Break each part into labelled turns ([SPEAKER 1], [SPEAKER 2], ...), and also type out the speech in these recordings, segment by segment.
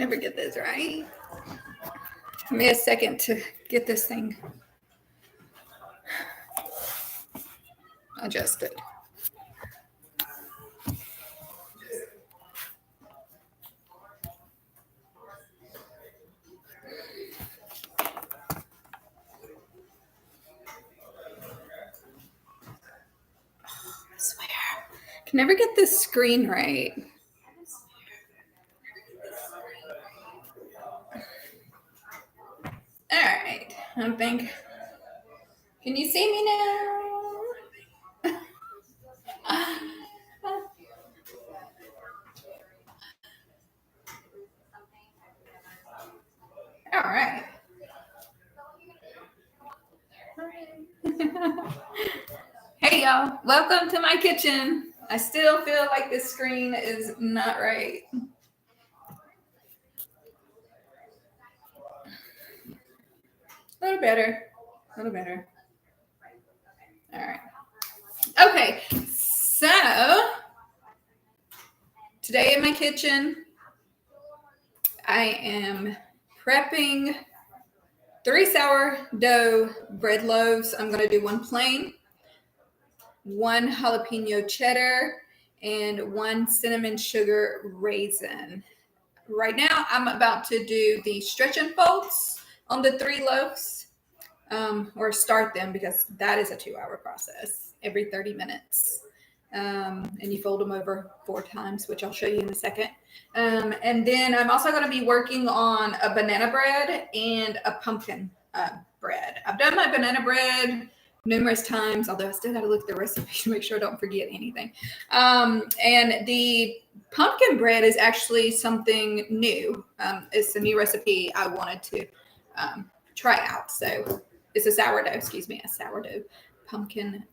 [SPEAKER 1] Never get this right. Give me a second to get this thing adjusted. I swear. I can never get this screen right. All right. I think. Can you see me now? All right. Hey y'all, welcome to my kitchen. I still feel like this screen is not right. A little better. All right. Okay, so today in my kitchen, I am prepping 3 sourdough bread loaves. I'm going to do 1 plain, 1 jalapeno cheddar, and 1 cinnamon sugar raisin. Right now, I'm about to do the stretch and folds on the 3 loaves, or start them, because that is a 2-hour process every 30 minutes. And you fold them over 4 times, which I'll show you in a second. And then I'm also going to be working on a banana bread and a pumpkin bread. I've done my banana bread numerous times, although I still got to look at the recipe to make sure I don't forget anything. And the pumpkin bread is actually something new. It's a new recipe I wanted to try out. So it's a sourdough pumpkin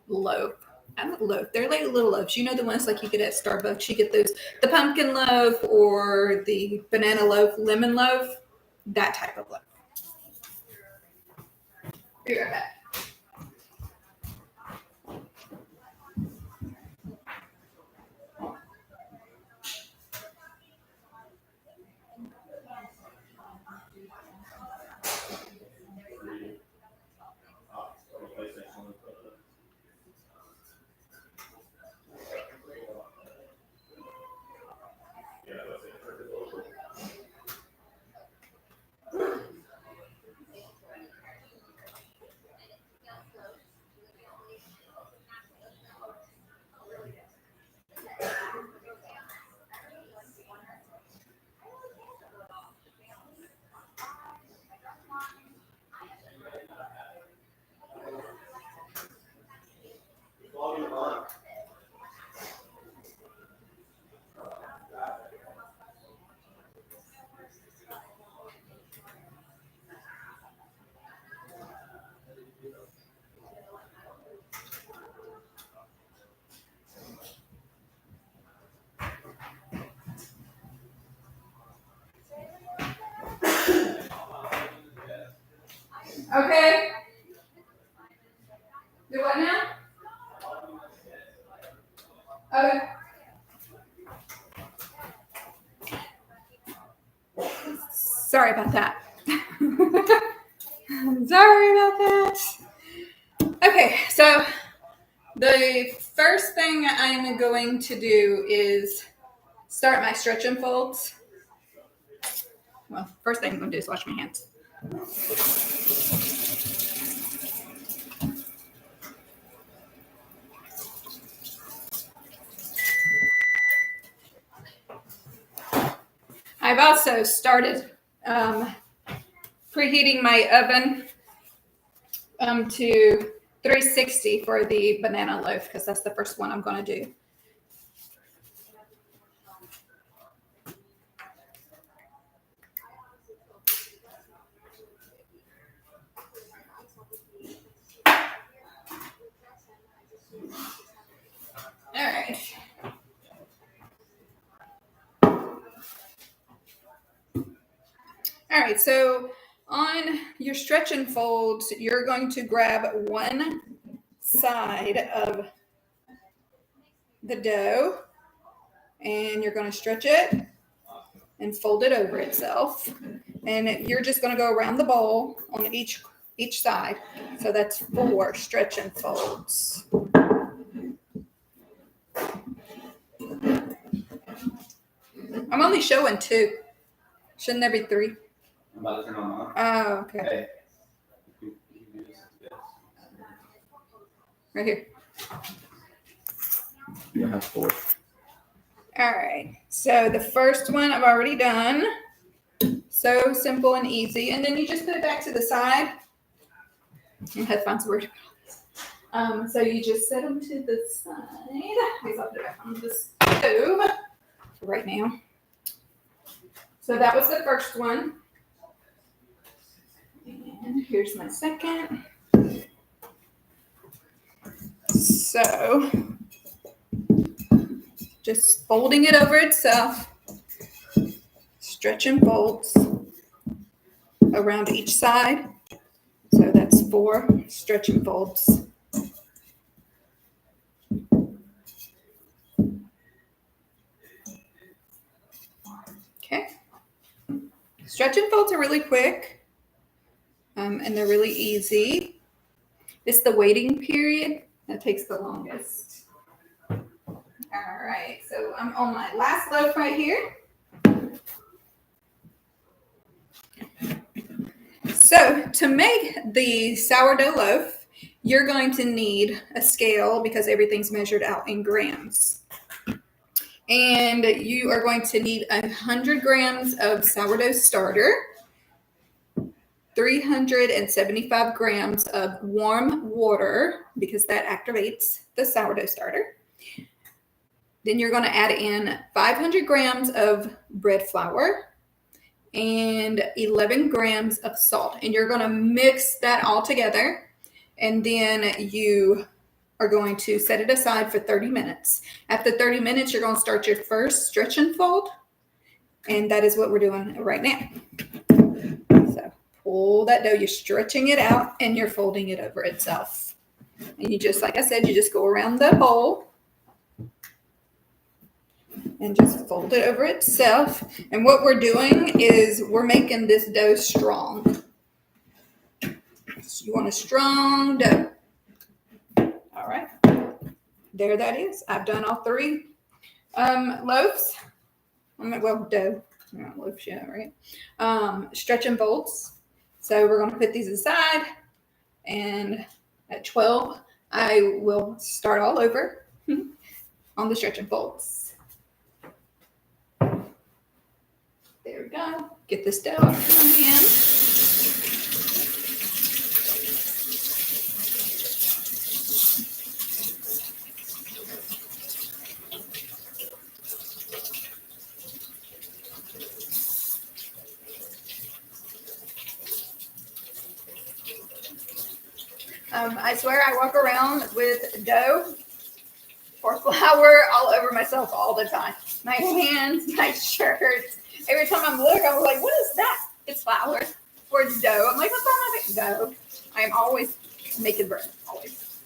[SPEAKER 1] loaf. I don't loaf. They're like little loaves. You know the ones like you get at Starbucks. You get those, the pumpkin loaf or the banana loaf, lemon loaf, that type of loaf. Be right back. Okay. Do what now? Okay. Sorry about that. Sorry about that. Okay, so the first thing I'm going to do is start my stretch and folds. Well, first thing I'm going to do is wash my hands. I've also started preheating my oven to 360 for the banana loaf, because that's the first one I'm going to do. All right. All right, so on your stretch and folds, you're going to grab one side of the dough and you're going to stretch it. and fold it over itself. And you're just going to go around the bowl on each side. So that's 4 stretch and folds. I'm only showing 2. Shouldn't there be 3?
[SPEAKER 2] I'm about to turn on mine.
[SPEAKER 1] Oh, okay.
[SPEAKER 2] Hey.
[SPEAKER 1] Right here.
[SPEAKER 2] You have 4.
[SPEAKER 1] All right. So the first one I've already done. So simple and easy. And then you just put it back to the side. And headphones were. So you just set them to the side. I guess I'll put it back on the stove right now. So that was the first one. And here's my second. So just folding it over itself, stretch and folds around each side. So that's 4 stretch and folds. Okay. Stretch and folds are really quick, and they're really easy. It's the waiting period that takes the longest. All right, so I'm on my last loaf right here. So to make the sourdough loaf, you're going to need a scale because everything's measured out in grams. And you are going to need 100 grams of sourdough starter, 375 grams of warm water because that activates the sourdough starter. Then you're going to add in 500 grams of bread flour and 11 grams of salt. And you're going to mix that all together. And then you are going to set it aside for 30 minutes. After 30 minutes, you're going to start your first stretch and fold. And that is what we're doing right now. So pull that dough, you're stretching it out and you're folding it over itself. And you just, like I said, you just go around the bowl and just fold it over itself. And what we're doing is we're making this dough strong. So you want a strong dough. All right. There that is. I've done all 3 loaves. Well, dough. Not loaves yet, right? Stretch and folds. So we're going to put these aside. And at 12, I will start all over on the stretch and folds. There we go. Get this dough up from the end. I swear I walk around with dough or flour all over myself all the time. My hands, my shirts. Every time I'm looking, I'm like, what is that? It's flour or it's dough. I'm like, what's wrong with it? Dough. I am always making bread. Always.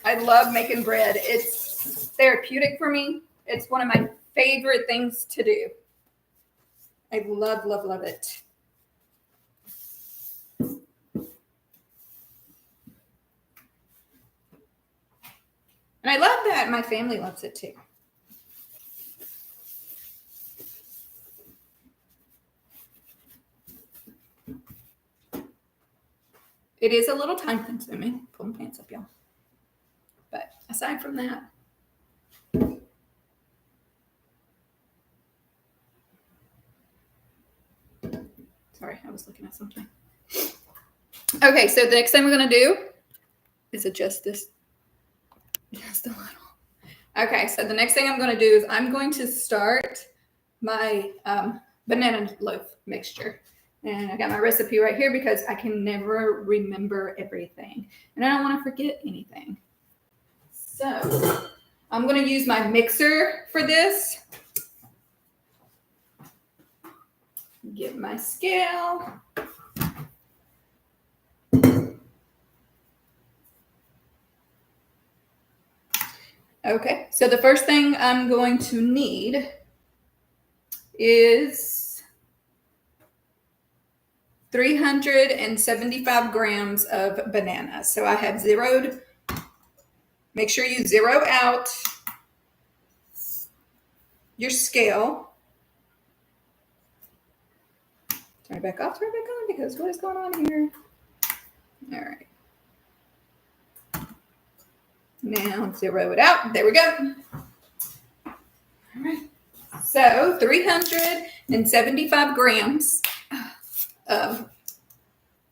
[SPEAKER 1] I love making bread. It's therapeutic for me. It's one of my favorite things to do. I love, love, love it. And I love that my family loves it too. It is a little time consuming. Pull my pants up, y'all. But aside from that, sorry, I was looking at something. Okay, so the next thing we're going to do is adjust this just a little. Okay, so the next thing I'm going to do is I'm going to start my banana loaf mixture. And I got my recipe right here because I can never remember everything. And I don't want to forget anything. So I'm going to use my mixer for this. Get my scale. Okay, so the first thing I'm going to need is 375 grams of bananas. So I have zeroed. Make sure you zero out your scale. Turn it back off, turn it back on, because what is going on here? All right. Now zero it out. There we go. All right. So 375 grams of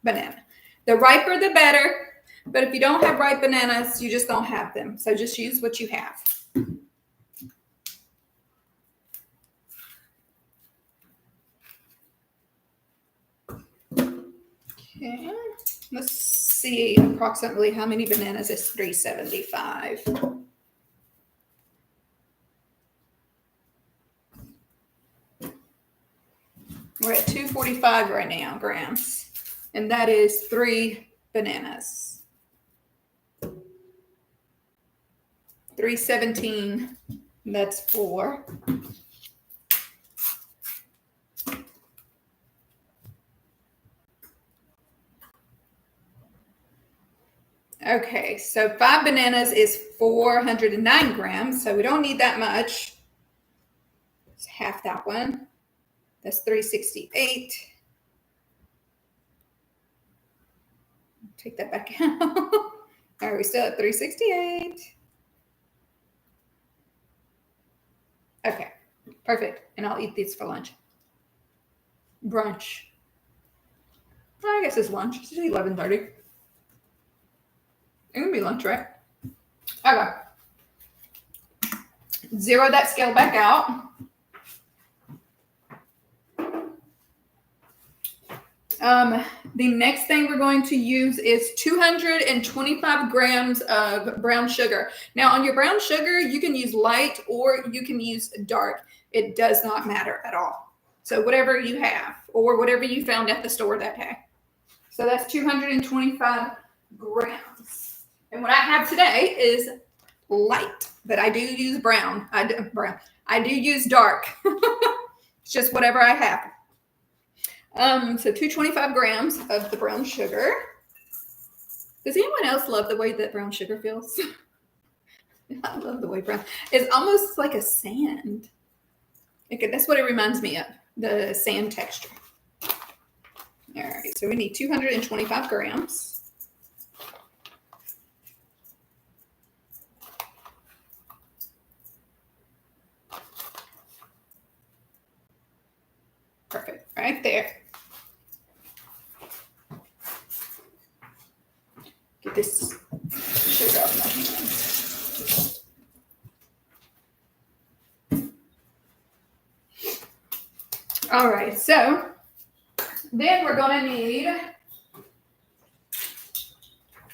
[SPEAKER 1] banana. The riper, the better. But if you don't have ripe bananas, you just don't have them. So just use what you have. Okay. Let's see approximately how many bananas is 375. We're at 245 right now grams. And that is 3 bananas. 317, that's 4. Okay, so 5 bananas is 409 grams, so we don't need that much. It's half that one. That's 368. Take that back out. All right, we still at 368. Okay, perfect. And I'll eat these for lunch. Brunch. I guess it's lunch. It's 11:30. It can be lunch, right? Okay. Zero that scale back out. The next thing we're going to use is 225 grams of brown sugar. Now, on your brown sugar, you can use light or you can use dark. It does not matter at all. So whatever you have or whatever you found at the store that day. So that's 225 grams. And what I have today is light, but I do use brown. I do use dark. It's just whatever I have. So 225 grams of the brown sugar. Does anyone else love the way that brown sugar feels? I love the way brown. It's almost like a sand. Okay, that's what it reminds me of, the sand texture. All right, so we need 225 grams. Perfect, right there. Get this sugar off my hands. All right, so then we're going to need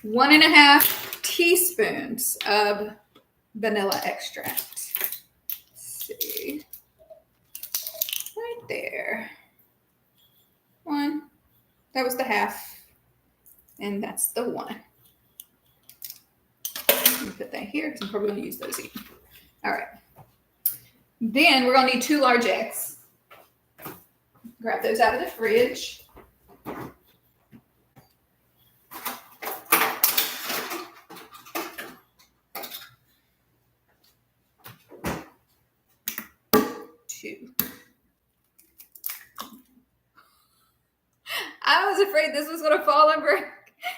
[SPEAKER 1] 1.5 teaspoons of vanilla extract. Let's see. Right there. 1. That was the half. And that's the 1. Let me put that here because I'm probably going to use those again. All right. Then we're going to need 2 large eggs. Grab those out of the fridge. I was afraid this was going to fall and break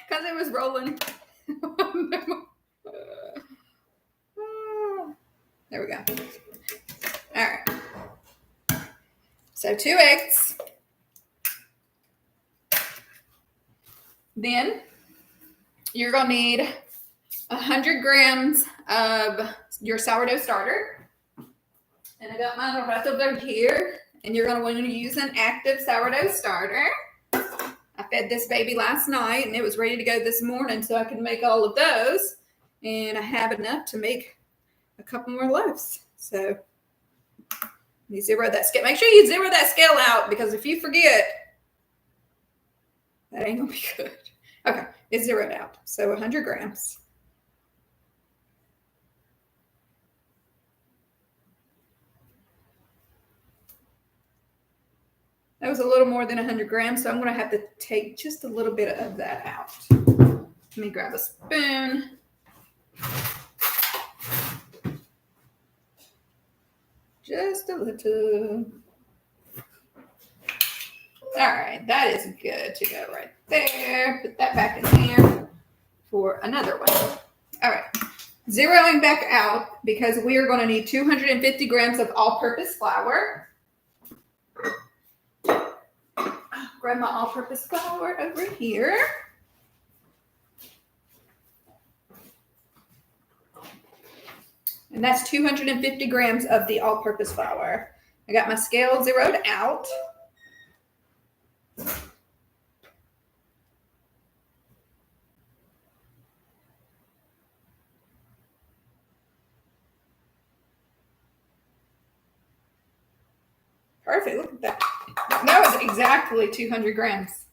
[SPEAKER 1] because it was rolling. There we go. All right. So 2 eggs. Then you're going to need 100 grams of your sourdough starter. And I got mine right over here. And you're going to want to use an active sourdough starter. I fed this baby last night and it was ready to go this morning so I could make all of those. And I have enough to make a couple more loaves. So you zero that scale. Make sure you zero that scale out because if you forget, that ain't going to be good. Okay, it's zeroed out. So 100 grams. That was a little more than 100 grams, so I'm going to have to take just a little bit of that out. Let me grab a spoon. Just a little. All right, that is good to go right there. Put that back in there for another one. All right, zeroing back out because we are going to need 250 grams of all-purpose flour. Grab my all-purpose flour over here. And that's 250 grams of the all-purpose flour. I got my scale zeroed out. Perfect, look at that. That was exactly 200 grams.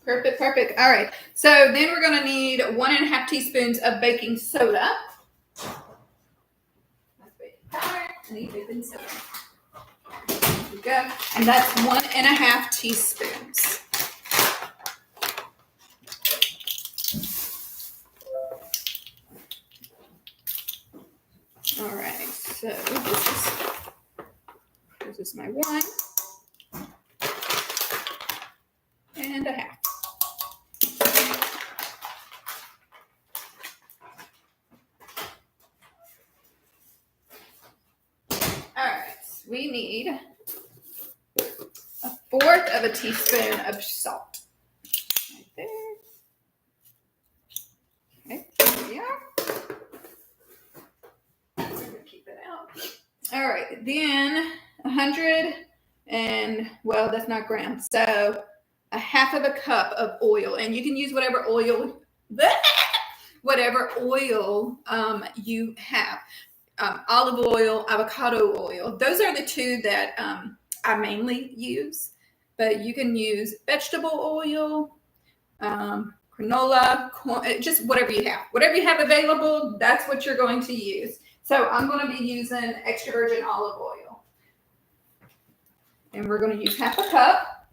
[SPEAKER 1] Perfect, perfect. All right, so then we're gonna need 1.5 teaspoons of baking soda. That's baking powder, I need baking soda. There we go, and that's 1.5 teaspoons. All right, so this is my 1.5. All right, we need 1/4 of a teaspoon of salt. Right there. Okay, there we are. Keep it out. All right, then 100 and, well, that's not grams. So 1/2 cup of oil, and you can use whatever oil you have. Olive oil, avocado oil. Those are the two that I mainly use, but you can use vegetable oil, canola, corn, just whatever you have. Whatever you have available, that's what you're going to use. So I'm going to be using extra virgin olive oil. And we're going to use 1/2 cup.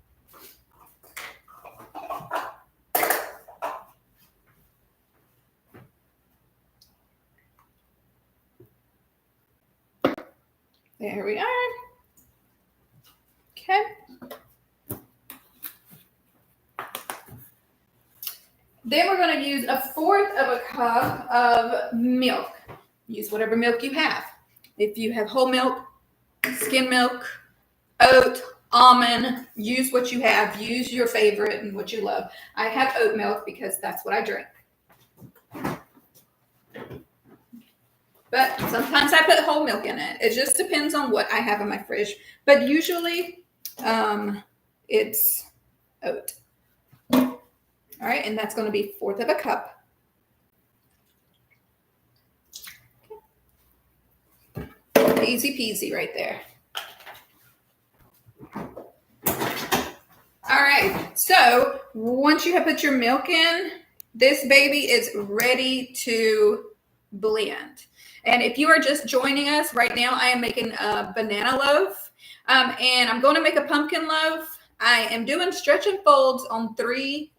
[SPEAKER 1] There we are. Okay. Then we're going to use 1/4 cup of milk. Use whatever milk you have. If you have whole milk, skim milk, oat, almond, use what you have. Use your favorite and what you love. I have oat milk because that's what I drink. But sometimes I put whole milk in it. It just depends on what I have in my fridge. But usually it's oat. All right, and that's going to be 1/4 cup. Easy peasy right there. All right, so once you have put your milk in, this baby is ready to blend. And if you are just joining us right now, I am making a banana loaf, and I'm going to make a pumpkin loaf. I am doing stretch and folds on 3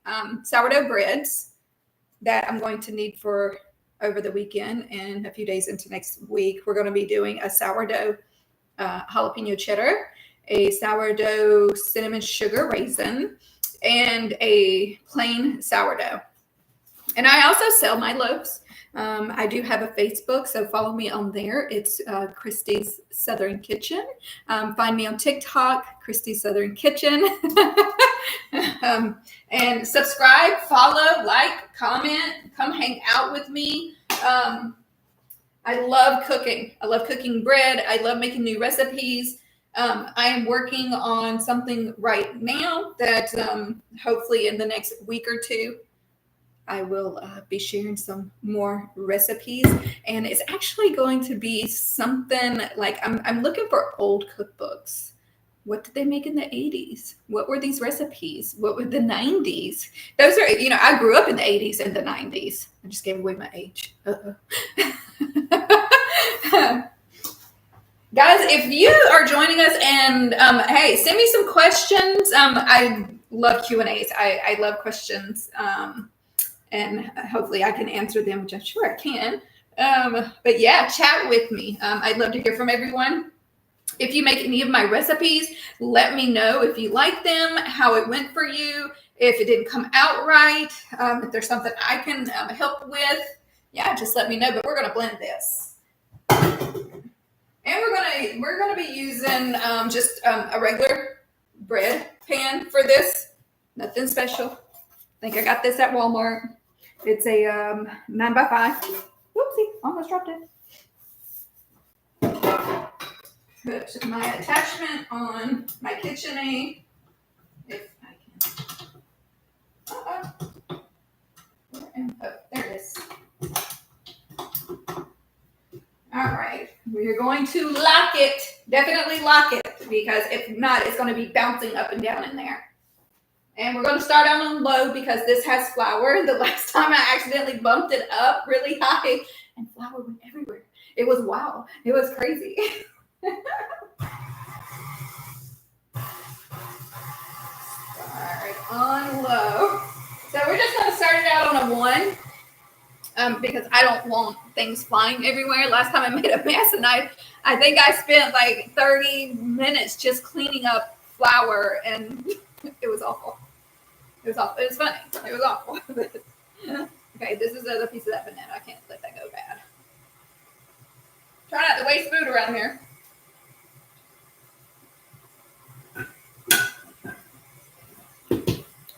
[SPEAKER 1] sourdough breads that I'm going to need for over the weekend and a few days into next week. We're going to be doing a sourdough jalapeno cheddar, a sourdough cinnamon sugar raisin, and a plain sourdough. And I also sell my loaves. I do have a Facebook, so follow me on there. It's Christy's Southern Kitchen. Find me on TikTok, Christy's Southern Kitchen. And subscribe, follow, like, comment, come hang out with me. I love cooking. I love cooking bread. I love making new recipes. I am working on something right now that hopefully in the next week or two, I will be sharing some more recipes, and it's actually going to be something like I'm looking for old cookbooks what did they make in the 80s? What were these recipes? What were the 90s? Those are, I grew up in the 80s and the 90s. I just gave away my age. Guys, if you are joining us and hey, send me some questions. I love Q&As. I love questions. And hopefully I can answer them, which I'm sure I can. But yeah, chat with me. I'd love to hear from everyone. If you make any of my recipes, let me know if you like them, how it went for you, if it didn't come out right, if there's something I can help with. Yeah, just let me know. But we're gonna blend this, and we're gonna be using just a regular bread pan for this. Nothing special. I think I got this at Walmart. It's a 9x5. Whoopsie, almost dropped it. Put my attachment on my KitchenAid, if I can. Oh, there it is. All right, we're going to lock it. Definitely lock it, because if not, it's going to be bouncing up and down in there. And we're going to start out on low because this has flour. The last time I accidentally bumped it up really high, and flour went everywhere. It was wow. It was crazy. Alright, on low. So we're just going to start it out on a 1 because I don't want things flying everywhere. Last time I made a mess, and I think I spent like 30 minutes just cleaning up flour, and it was awful. It was awful. It was funny. It was awful. Okay, this is the other piece of that banana. I can't let that go bad. Try not to waste food around here.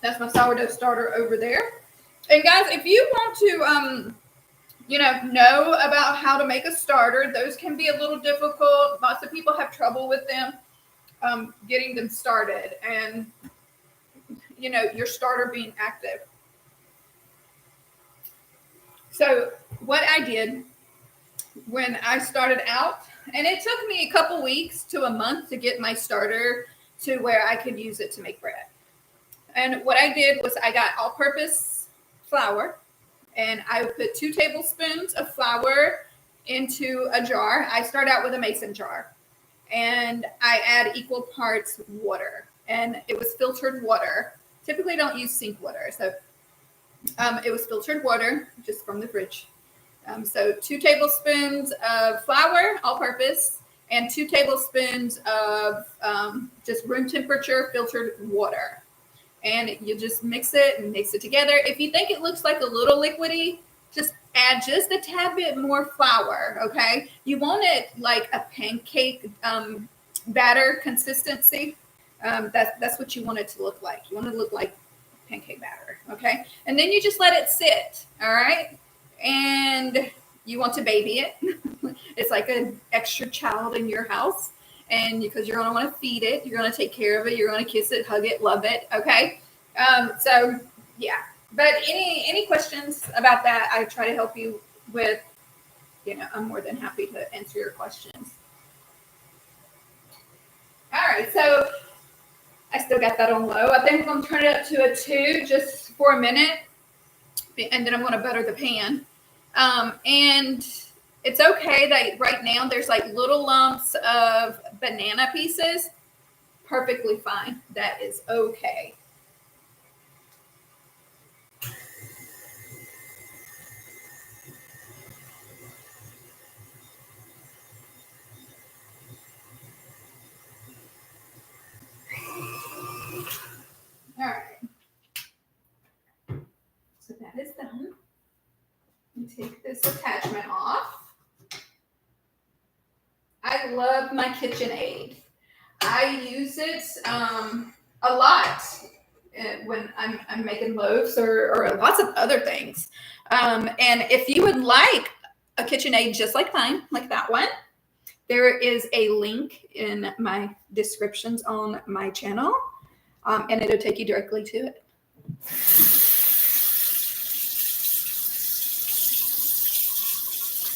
[SPEAKER 1] That's my sourdough starter over there. And guys, if you want to, know about how to make a starter, those can be a little difficult. Lots of people have trouble with them, getting them started, and your starter being active. So what I did when I started out, and it took me a couple weeks to a month to get my starter to where I could use it to make bread. And what I did was I got all-purpose flour, and I put 2 tablespoons of flour into a jar. I start out with a mason jar, and I add equal parts water, and it was filtered water. Typically don't use sink water, so it was filtered water just from the fridge. So 2 tablespoons of flour, all-purpose, and 2 tablespoons of just room temperature filtered water. And you just mix it and mix it together. If you think it looks like a little liquidy, just add just a tad bit more flour, okay? You want it like a pancake batter consistency. That's what you want it to look like. You want it to look like pancake batter, okay? And then you just let it sit, all right? And you want to baby it. It's like an extra child in your house. And because you're going to want to feed it, you're going to take care of it, you're going to kiss it, hug it, love it, okay? So, yeah. But any questions about that, I try to help you with. I'm more than happy to answer your questions. All right, so I still got that on low. I think I'm going to turn it up to a 2 just for a minute, and then I'm going to butter the pan. And it's okay that right now there's like little lumps of banana pieces. Perfectly fine. That is okay. All right. So that is done. Take this attachment off. I love my KitchenAid. I use it a lot when I'm making loaves or lots of other things. And if you would like a KitchenAid just like mine, like that one, there is a link in my descriptions on my channel, and it'll take you directly to it.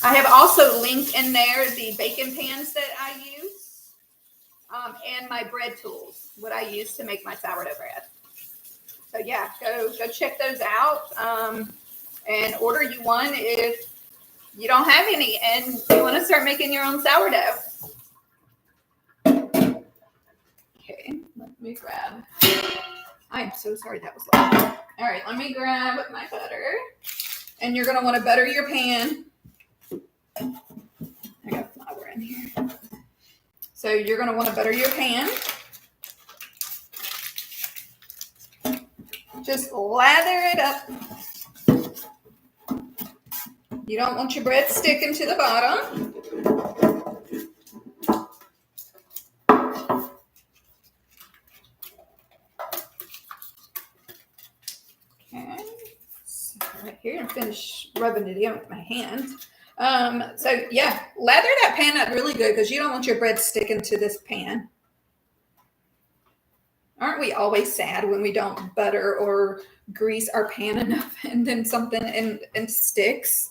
[SPEAKER 1] I have also linked in there the baking pans that I use. and my bread tools, what I use to make my sourdough bread. So yeah, go check those out and order you one if you don't have any and you want to start making your own sourdough. Okay, let me grab. I am so sorry that was loud. All right, let me grab my butter. And you're going to want to butter your pan. I got flour in here. So you're going to want to butter your pan. Just lather it up. You don't want your bread sticking to the bottom. Okay. So right here and finish rubbing it in with my hand. So yeah, lather that pan up really good because you don't want your bread sticking to this pan. Aren't we always sad when we don't butter or grease our pan enough and then something and sticks?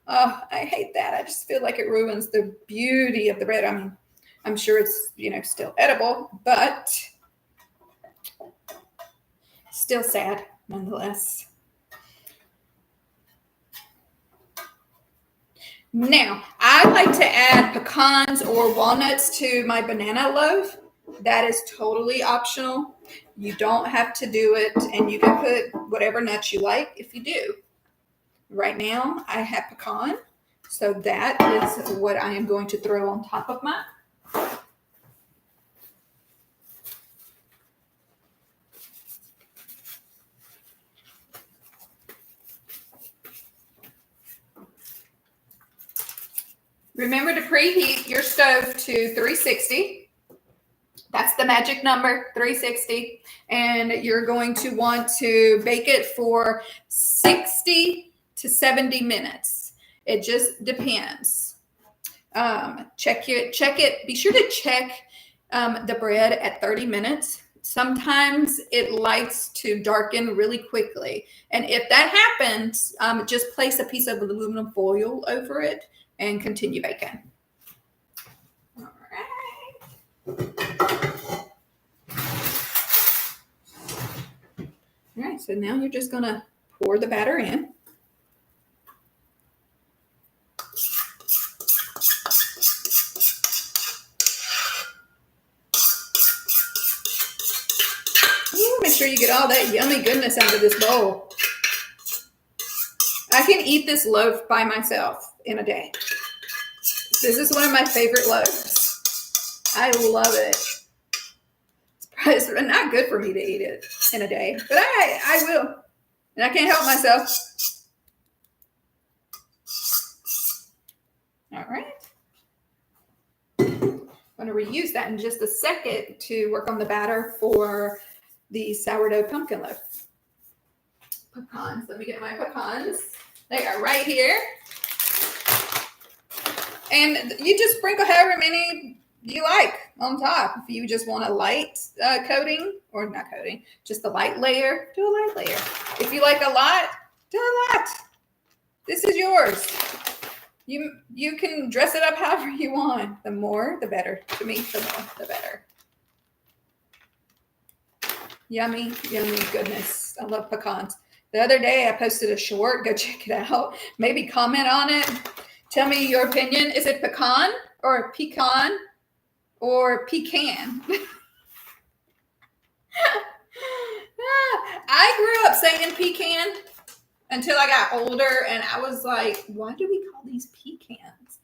[SPEAKER 1] Oh, I hate that. I just feel like it ruins the beauty of the bread. I mean, I'm sure it's, still edible, but still sad nonetheless. Now, I like to add pecans or walnuts to my banana loaf. That is totally optional. You don't have to do it, and you can put whatever nuts you like if you do. Right now, I have pecan, so that is what I am going to throw on top of mine. Remember to preheat your stove to 360. That's the magic number, 360. And you're going to want to bake it for 60 to 70 minutes. It just depends. Check it. Be sure to check the bread at 30 minutes. Sometimes it likes to darken really quickly. And if that happens, just place a piece of aluminum foil over it and continue baking. All right, so now you're just going to pour the batter in. Make sure you get all that yummy goodness out of this bowl. I can eat this loaf by myself in a day. This is one of my favorite loaves. I love it. It's not good for me to eat it in a day, but I will. And I can't help myself. All right. I'm going to reuse that in just a second to work on the batter for the sourdough pumpkin loaf. Pecans. Let me get my pecans. They are right here. And you just sprinkle however many you like on top. If you just want a light coating, or not coating, just a light layer, do a light layer. If you like a lot, do a lot. This is yours. You can dress it up however you want. The more, the better. To me, the more, the better. Yummy, yummy goodness. I love pecans. The other day I posted a short. Go check it out. Maybe comment on it. Tell me your opinion. Is it pecan or pecan or pecan? I grew up saying pecan until I got older, and I was like, why do we call these pecans?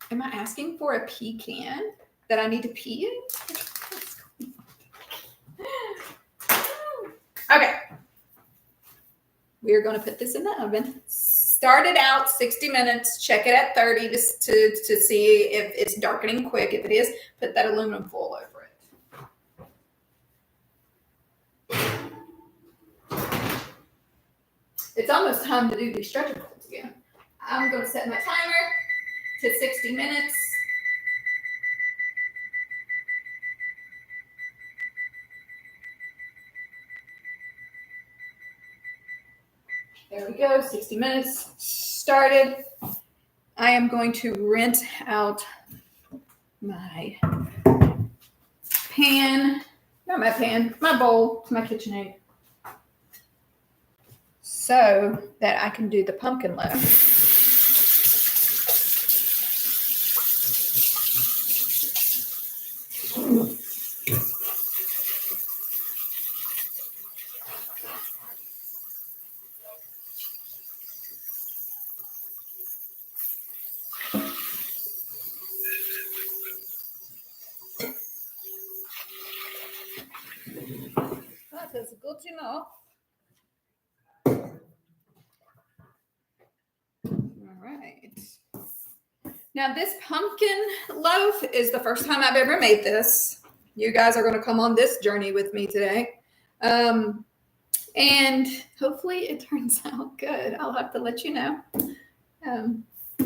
[SPEAKER 1] Am I asking for a pecan that I need to pee in? Okay. We're going to put this in the oven. Start it out 60 minutes. Check it at 30 just to see if it's darkening quick. If it is, put that aluminum foil over it. It's almost time to do these stretcher folds again. I'm going to set my timer to 60 minutes. There we go, 60 minutes started. I am going to rinse out my pan, not my pan, my bowl, my KitchenAid, so that I can do the pumpkin loaf. That is good enough. All right. Now this pumpkin loaf is the first time I've ever made this. You guys are going to come on this journey with me today. And hopefully it turns out good. I'll have to let you know.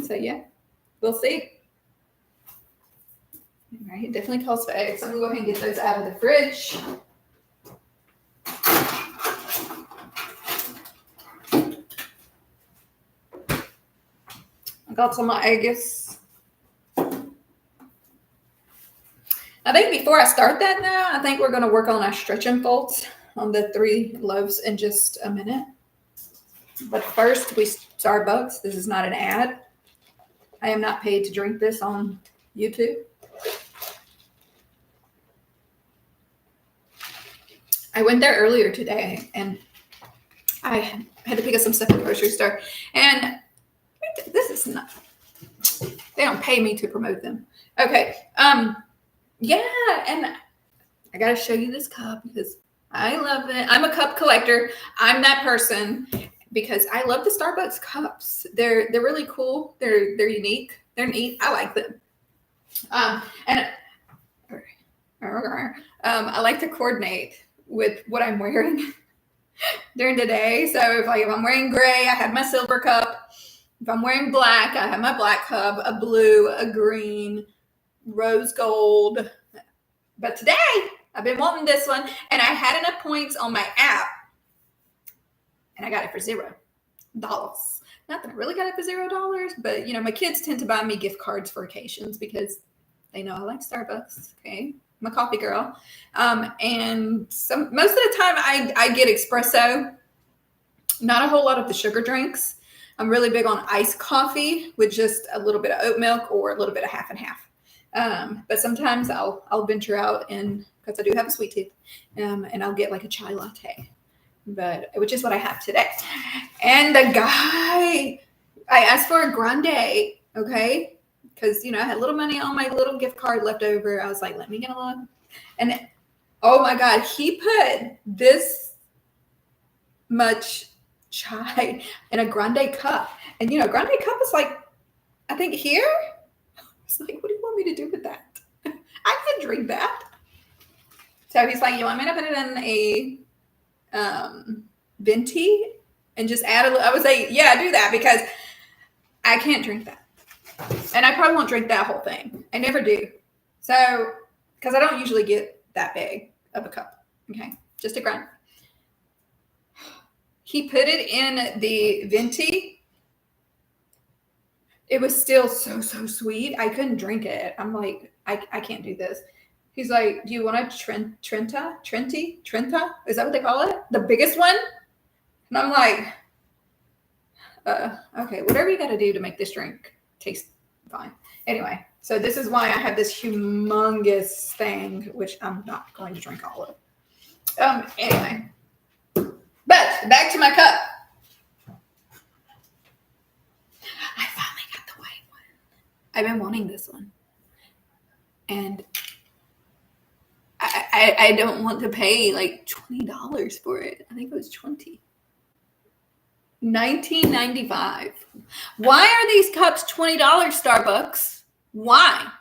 [SPEAKER 1] So yeah, we'll see. All right, it definitely calls for eggs. I'm going to go ahead and get those out of the fridge. I got some eggs. I think before I start that now, I think we're going to work on our stretch and folds on the 3 loaves in just a minute. But first, Starbucks. This is not an ad. I am not paid to drink this on YouTube. I went there earlier today, and I had to pick up some stuff at the grocery store. And this is not, they don't pay me to promote them. Okay. Yeah, and I got to show you this cup because I love it. I'm a cup collector. I'm that person because I love the Starbucks cups. They're really cool. They're unique. They're neat. I like them. And I like to coordinate with what I'm wearing during the day. So if I'm wearing gray, I have my silver cup. If I'm wearing black, I have my black cup, a blue, a green, rose gold. But today, I've been wanting this one, and I had enough points on my app, and I got it for $0. Not that I really got it for $0, but my kids tend to buy me gift cards for occasions because they know I like Starbucks. Okay, I'm a coffee girl, and most of the time I get espresso. Not a whole lot of the sugar drinks. I'm really big on iced coffee with just a little bit of oat milk or a little bit of half and half. But sometimes I'll venture out because I do have a sweet tooth, and I'll get like a chai latte, which is what I have today. And the guy, I asked for a grande, okay, because I had a little money on my little gift card left over. I was like, let me get a little, and oh my God, he put this much chai in a grande cup, and grande cup is like, I think here. It's like, what do you want me to do with that? I can drink that. So he's like, you want me to put it in a venti and just add a little? I was like, yeah, do that because I can't drink that. And I probably won't drink that whole thing. I never do. So, because I don't usually get that big of a cup. Okay, just a grind. He put it in the venti. It was still so sweet. I couldn't drink it. I'm like, I can't do this. He's like, do you want a Trenta? Is that what they call it? The biggest one? And I'm like, okay, whatever you got to do to make this drink taste fine. Anyway, so this is why I have this humongous thing, which I'm not going to drink all of. Anyway, but back to my cup. I finally got the white one. I've been wanting this one. And I don't want to pay like $20 for it. I think it was $20. $19.95. Why are these cups $20, Starbucks? Why?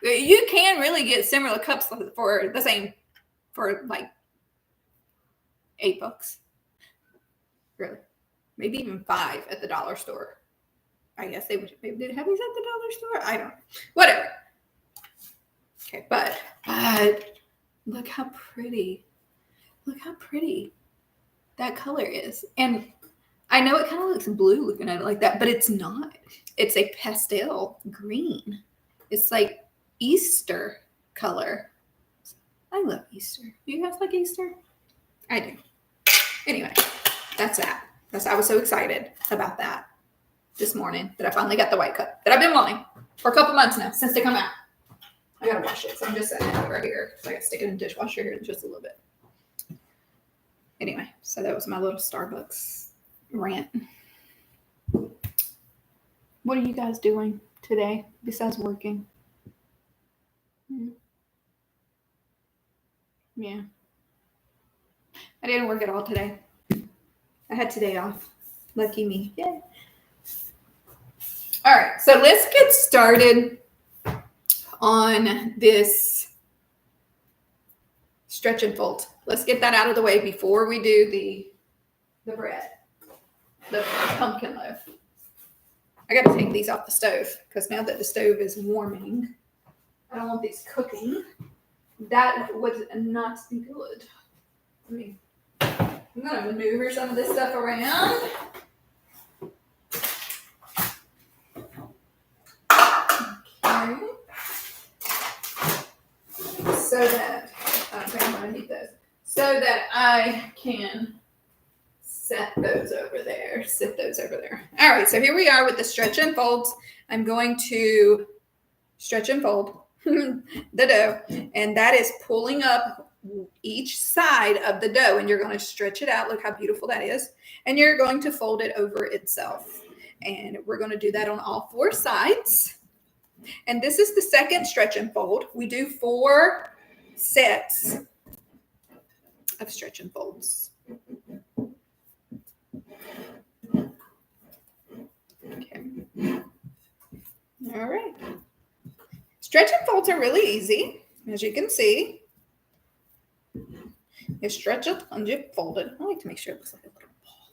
[SPEAKER 1] You can really get similar cups for the same, for like $8. Really. Maybe even $5 at the dollar store. I guess they would. Maybe they have these at the dollar store. I don't know. Whatever. Okay, but look how pretty. Look how pretty that color is. And I know it kind of looks blue looking at it like that, but it's not. It's a pastel green. It's like Easter color. I love Easter. Do you guys like Easter? I do. Anyway, that's that. I was so excited about that this morning that I finally got the white cup that I've been wanting for a couple months now since they come out. I gotta wash it, so I'm just setting it over here. So I gotta stick it in the dishwasher here in just a little bit. Anyway, so that was my little Starbucks rant. What are you guys doing today besides working? Yeah. I didn't work at all today. I had today off. Lucky me. Yeah. All right, so let's get started on this stretch and fold. Let's get that out of the way before we do the bread, the pumpkin loaf. I got to take these off the stove because now that the stove is warming, I don't want these cooking. That would not be good. I'm going to maneuver some of this stuff around. Okay. So that, I think I'm going to need those. So that I can set those over there. All right, so here we are with the stretch and folds. I'm going to stretch and fold the dough, and that is pulling up each side of the dough, and you're going to stretch it out. Look how beautiful that is. And you're going to fold it over itself. And we're going to do that on all 4 sides. And this is the second stretch and fold. We do 4 sets of stretch and folds. Okay. All right. Stretch and folds are really easy, as you can see. You stretch it and you fold it. I like to make sure it looks like a little ball.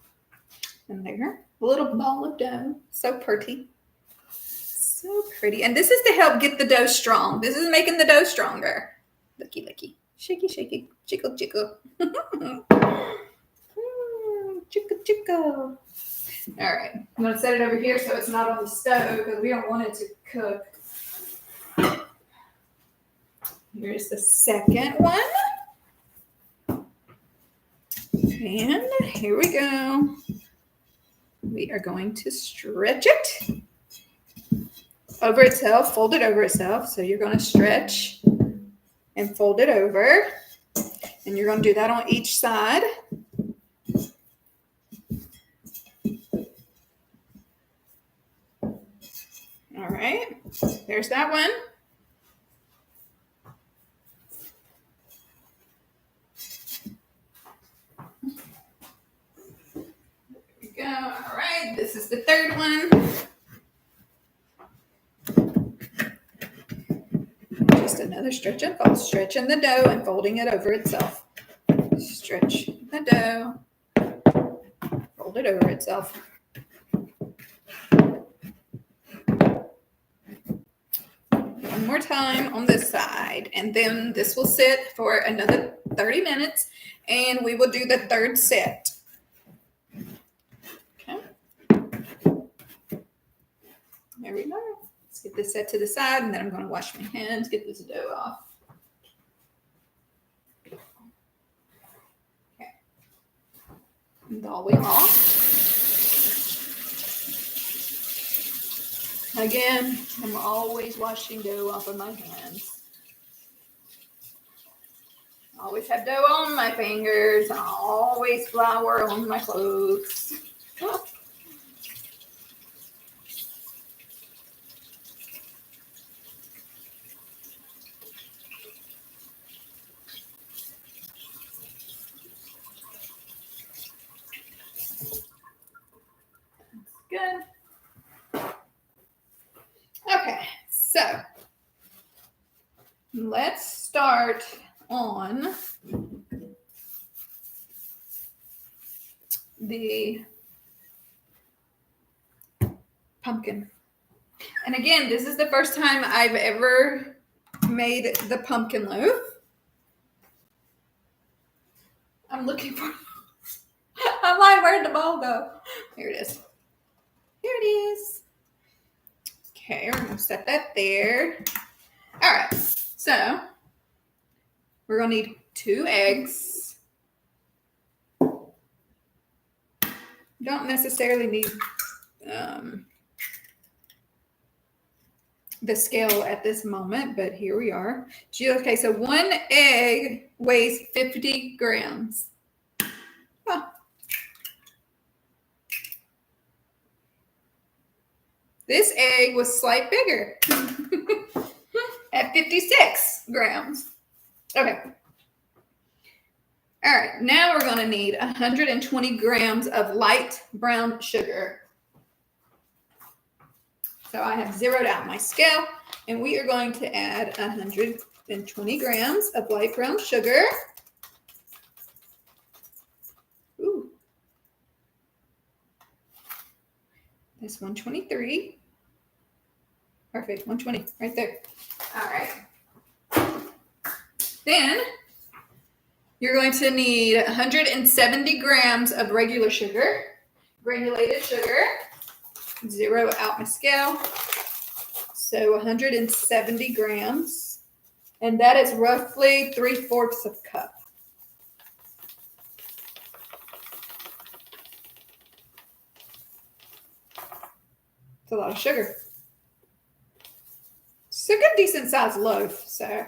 [SPEAKER 1] And there, a little ball of dough. So pretty. So pretty. And this is to help get the dough strong. This is making the dough stronger. Looky, looky. Shaky, shaky. Chickle, chickle. Chickle, chickle. All right. I'm going to set it over here so it's not on the stove because we don't want it to cook. Here's the second one. And here we go. We are going to stretch it over itself, fold it over itself. So you're going to stretch and fold it over. And you're going to do that on each side. All right. There's that one. Go. All right, this is the third one. Just another stretch and fold. Stretching the dough and folding it over itself. Stretch the dough, fold it over itself. One more time on this side, and then this will sit for another 30 minutes, and we will do the third set. There we go. Let's get this set to the side, and then I'm going to wash my hands, get this dough off. Okay. And all the way off. Again, I'm always washing dough off of my hands. I always have dough on my fingers. I always flour on my clothes. Good. Okay, so let's start on the pumpkin. And again, this is the first time I've ever made the pumpkin loaf. I'm looking for I'm like, where'd the ball go? Here it is. Here it is. Okay, we're gonna set that there. All right, so we're gonna need 2 eggs. Don't necessarily need the scale at this moment, but here we are. Okay, so 1 egg weighs 50 grams. Huh. This egg was slightly bigger at 56 grams. Okay. All right, now we're going to need 120 grams of light brown sugar. So I have zeroed out my scale, and we are going to add 120 grams of light brown sugar. Ooh. That's 123. Perfect, 120 right there. All right. Then you're going to need 170 grams of regular sugar, granulated sugar. Zero out my scale. So 170 grams. And that is roughly 3/4 of a cup. It's a lot of sugar. It's a good, decent sized loaf. So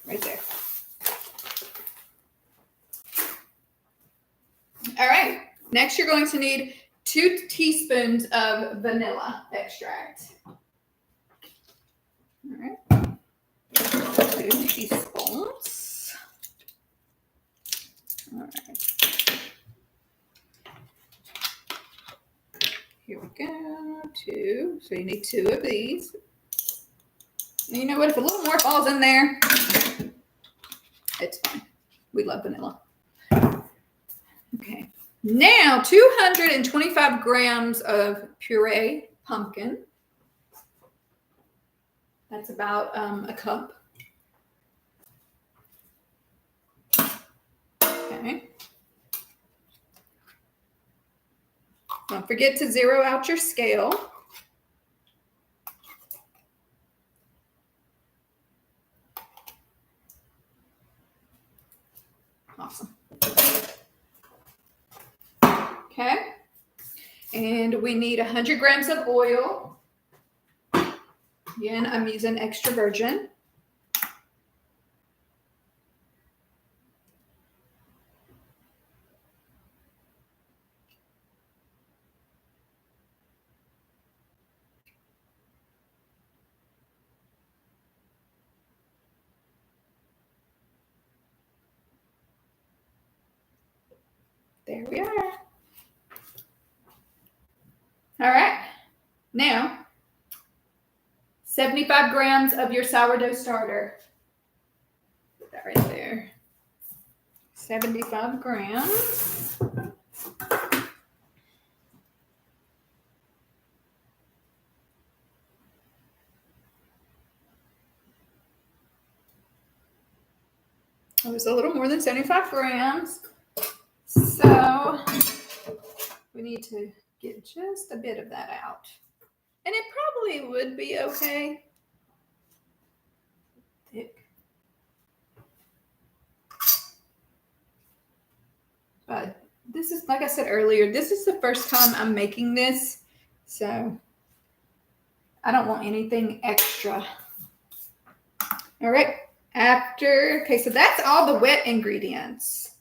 [SPEAKER 1] right there. All right. Next, you're going to need 2 teaspoons of vanilla extract. All right. 2 teaspoons. All right. Here we go. 2. So you need 2 of these. And you know what? If a little more falls in there, it's fine. We love vanilla. Okay. Now, 225 grams of puree pumpkin. That's about a cup. Okay. Don't forget to zero out your scale. Awesome. Okay. And we need 100 grams of oil. Again, I'm using extra virgin. There we are. All right. Now, 75 grams of your sourdough starter. Put that right there. 75 grams. It was a little more than 75 grams. So we need to get just a bit of that out. And it probably would be okay. Thick. But this is, like I said earlier, this is the first time I'm making this. So I don't want anything extra. All right. Okay, so that's all the wet ingredients.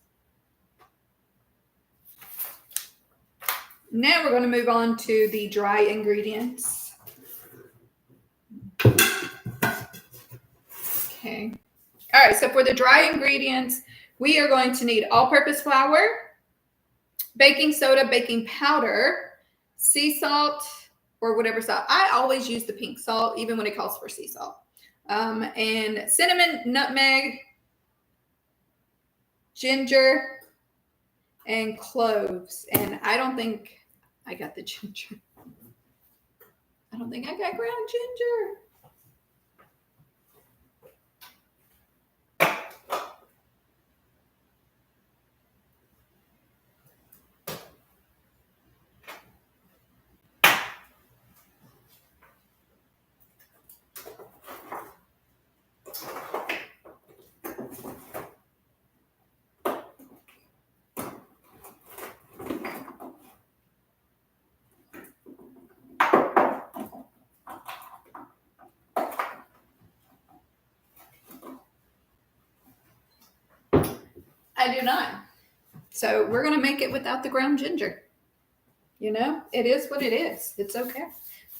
[SPEAKER 1] Now we're going to move on to the dry ingredients. Okay. All right, so for the dry ingredients, we are going to need all-purpose flour, baking soda, baking powder, sea salt, or whatever salt. I always use the pink salt, even when it calls for sea salt. And cinnamon, nutmeg, ginger, and cloves. And I don't think I got the ginger. I don't think I got ground ginger. I do not. So we're going to make it without the ground ginger. You know, it is what it is. It's okay.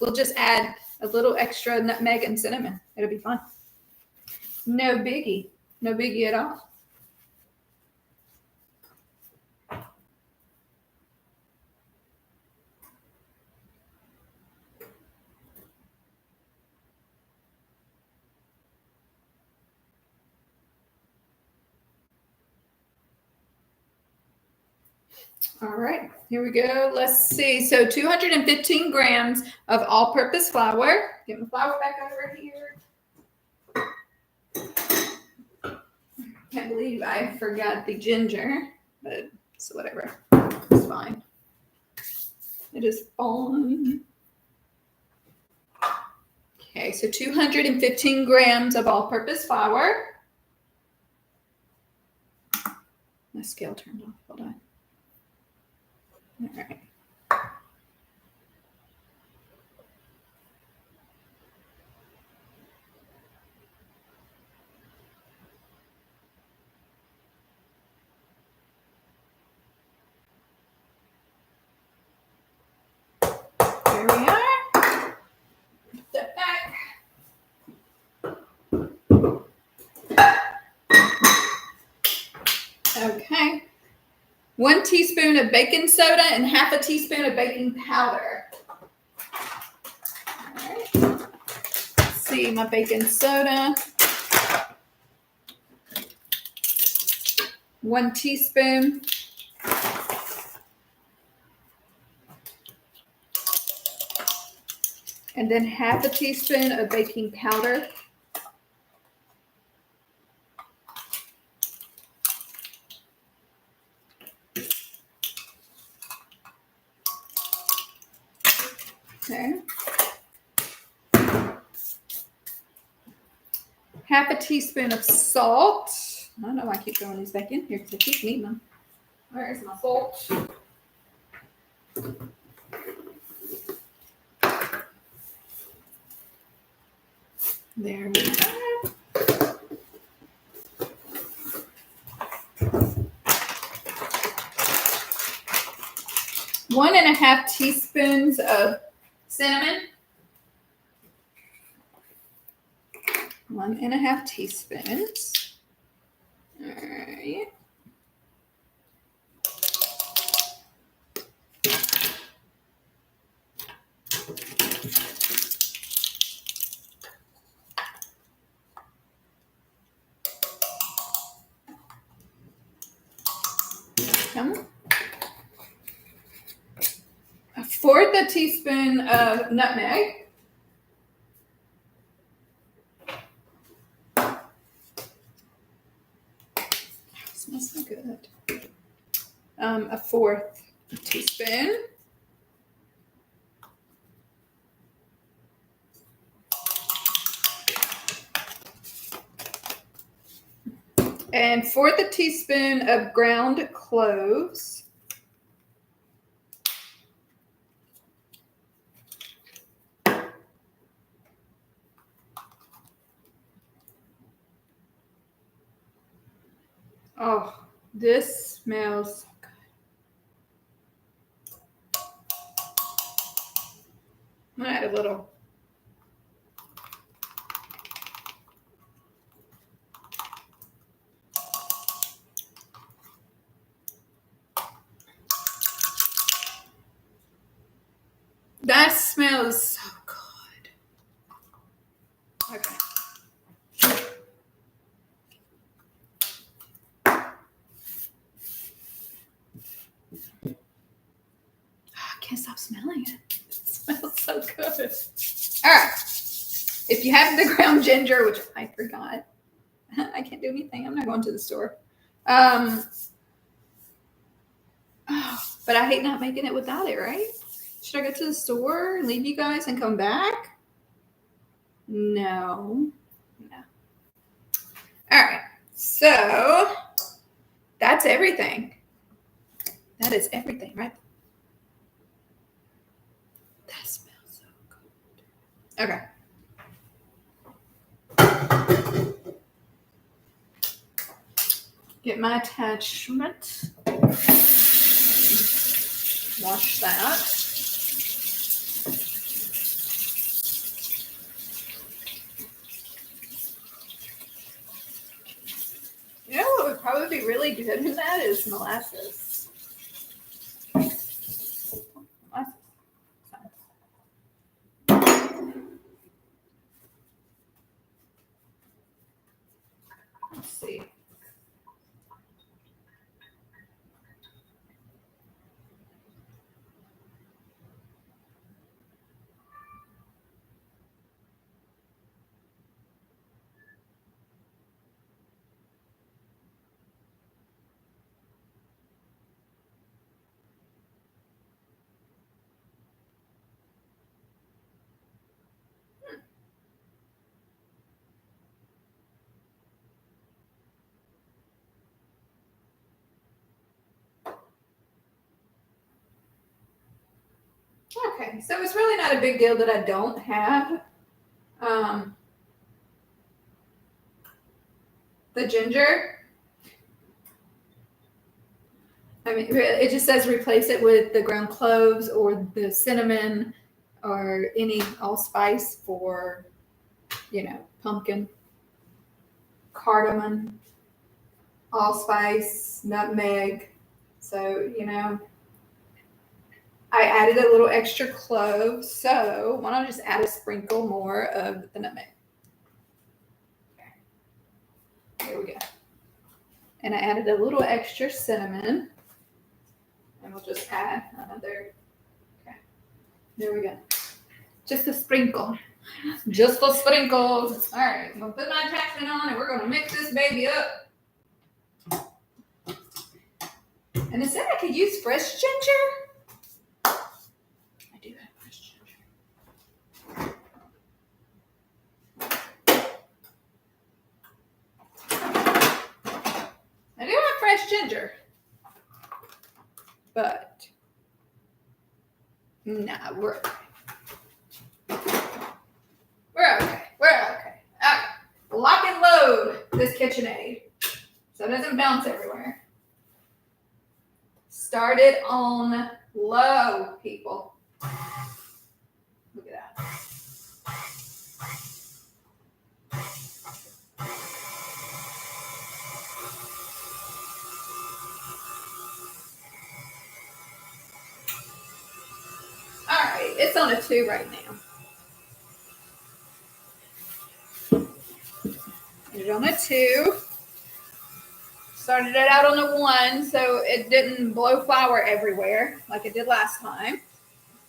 [SPEAKER 1] We'll just add a little extra nutmeg and cinnamon. It'll be fine. No biggie. No biggie at all. All right, here we go. Let's see. So 215 grams of all-purpose flour. Get my flour back over here. Can't believe I forgot the ginger, but it's whatever. It's fine. It is fine. Okay, so 215 grams of all-purpose flour. My scale turned off. Hold on. All right. There we are. Put that back. Okay. 1 teaspoon of baking soda and half a teaspoon of baking powder. All right. Let's see my baking soda. 1 teaspoon. And then half a teaspoon of baking powder. Okay. Half a teaspoon of salt. I don't know why I keep throwing these back in here because I keep needing them. Where's my salt? There we go. One and a half teaspoons of cinnamon. 1 and a half teaspoons. All right. Come on. 1/4 teaspoon of nutmeg. It smells so good. 1/4 teaspoon. And 1/4 teaspoon of ground cloves. Oh, this smells so good. I'm gonna add a little. That smells so good. Okay. I can't stop smelling it. It smells so good. All right. If you have the ground ginger, which I forgot, I can't do anything. I'm not going to the store. But I hate not making it without it, right? Should I go to the store and leave you guys and come back? No. All right. So that's everything. That is everything, right? That smells so good. Okay. Get my attachment. Wash that. You know what would probably be really good in that is molasses. Let's see. Okay, so it's really not a big deal that I don't have the ginger. I mean, it just says replace it with the ground cloves or the cinnamon or any allspice for, pumpkin, cardamom, allspice, nutmeg. So, I added a little extra clove. So why don't I just add a sprinkle more of the nutmeg? There we go. And I added a little extra cinnamon. And we'll just add another. Okay. There we go. Just a sprinkle. Just a sprinkle. All right. I'm going to put my attachment on and we're going to mix this baby up. And it said I could use fresh ginger. I do have fresh ginger. I do have fresh ginger. But, nah, we're okay. We're okay. All right. Lock and load this KitchenAid so it doesn't bounce everywhere. Start it on low, people. Look at that. All right, it's on a 2 right now. Put it on a 2. Started it out on a 1 so it didn't blow flour everywhere like it did last time.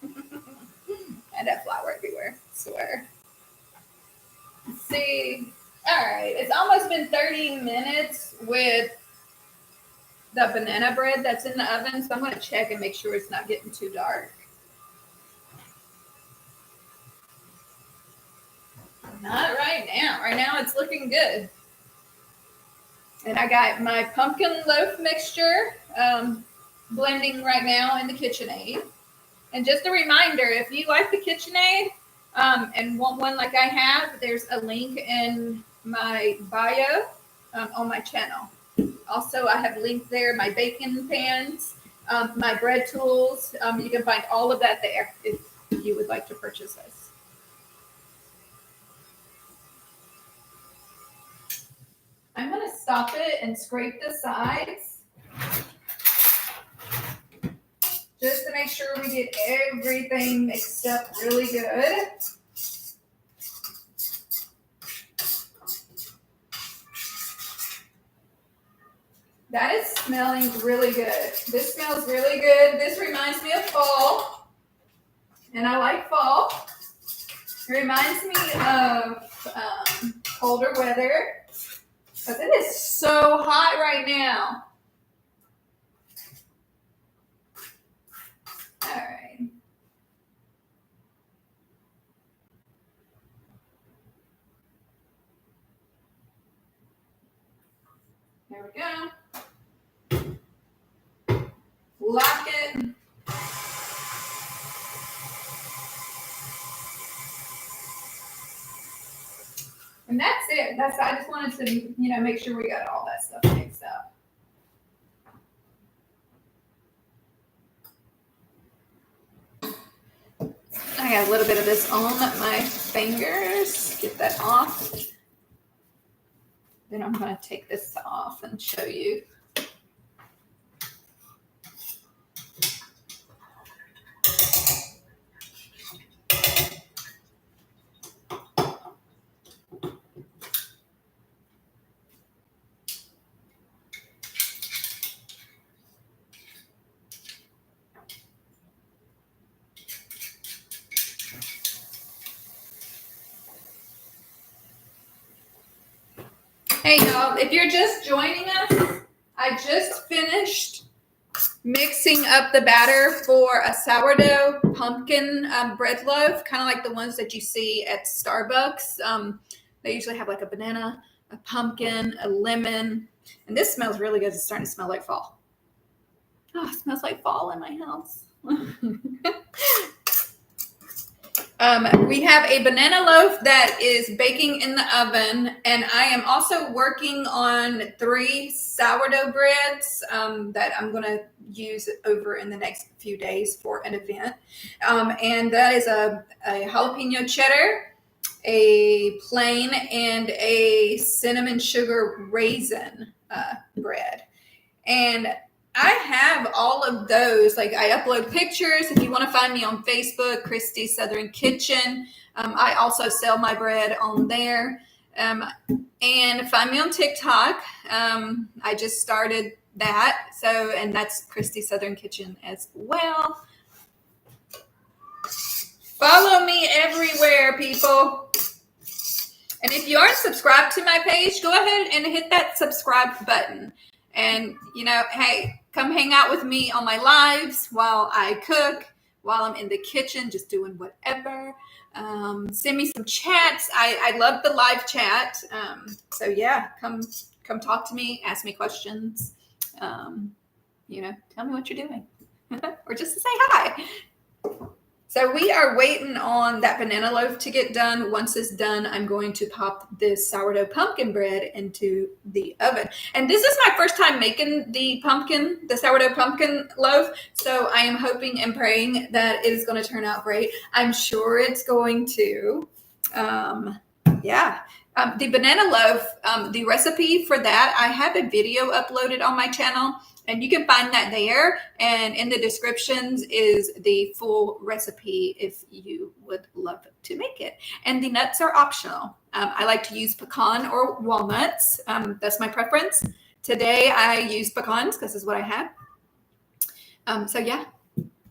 [SPEAKER 1] I had flour everywhere, I swear. Let's see. All right, it's almost been 30 minutes with the banana bread that's in the oven, so I'm going to check and make sure it's not getting too dark. Not right now. Right now it's looking good. And I got my pumpkin loaf mixture blending right now in the KitchenAid. And just a reminder, if you like the KitchenAid and want one like I have, there's a link in my bio on my channel. Also, I have linked there my baking pans, my bread tools. You can find all of that there if you would like to purchase this. I'm going to stop it and scrape the sides just to make sure we get everything mixed up really good. That is smelling really good. This smells really good. This reminds me of fall, and I like fall. It reminds me of colder weather. Because it is so hot right now. All right. There we go. Lock it. And that's it. I just wanted to, make sure we got all that stuff mixed up. got a little bit of this on my fingers. Get that off. Then I'm going to take this off and show you. Hey y'all, if you're just joining us, I just finished mixing up the batter for a sourdough pumpkin bread loaf, kind of like the ones that you see at Starbucks. They usually have like a banana, a pumpkin, a lemon, and this smells really good. It's starting to smell like fall. Oh, it smells like fall in my house. We have a banana loaf that is baking in the oven, and I am also working on 3 sourdough breads that I'm going to use over in the next few days for an event. And that is a jalapeno cheddar, a plain, and a cinnamon sugar raisin bread. And I have all of those. Like, I upload pictures. If you want to find me on Facebook, Christy's Southern Kitchen. I also sell my bread on there. And find me on TikTok. I just started that. So, and that's Christy's Southern Kitchen as well. Follow me everywhere, people. And if you aren't subscribed to my page, go ahead and hit that subscribe button. And, you know, hey, come hang out with me on my lives while I cook, while I'm in the kitchen, just doing whatever. Send me some chats. I love the live chat. So, yeah, come talk to me, ask me questions. You know, tell me what you're doing. Or just to say hi. So we are waiting on that banana loaf to get done. Once it's done, I'm going to pop this sourdough pumpkin bread into the oven. And this is my first time making the sourdough pumpkin loaf. So I am hoping and praying that it is going to turn out great. I'm sure it's going to. The banana loaf, the recipe for that, I have a video uploaded on my channel. And you can find that there. And in the descriptions is the full recipe if you would love to make it. And the nuts are optional. I like to use pecan or walnuts. That's my preference. Today I used pecans because this is what I had. So yeah,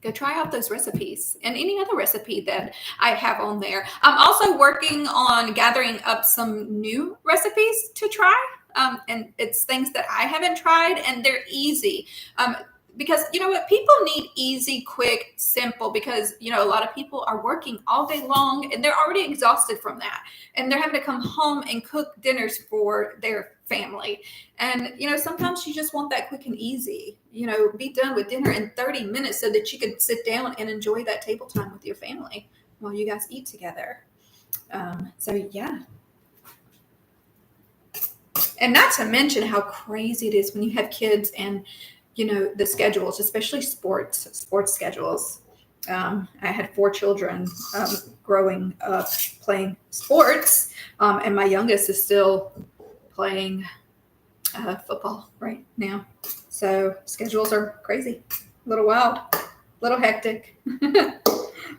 [SPEAKER 1] go try out those recipes and any other recipe that I have on there. I'm also working on gathering up some new recipes to try. And it's things that I haven't tried, and they're easy. Because, you know what, people need easy, quick, simple, because, you know, a lot of people are working all day long and they're already exhausted from that. And they're having to come home and cook dinners for their family. And, you know, sometimes you just want that quick and easy, you know, be done with dinner in 30 minutes so that you can sit down and enjoy that table time with your family while you guys eat together. So, yeah. And not to mention how crazy it is when you have kids and, you know, the schedules, especially sports schedules. I had 4 children growing up playing sports, and my youngest is still playing football right now. So schedules are crazy, a little wild, a little hectic.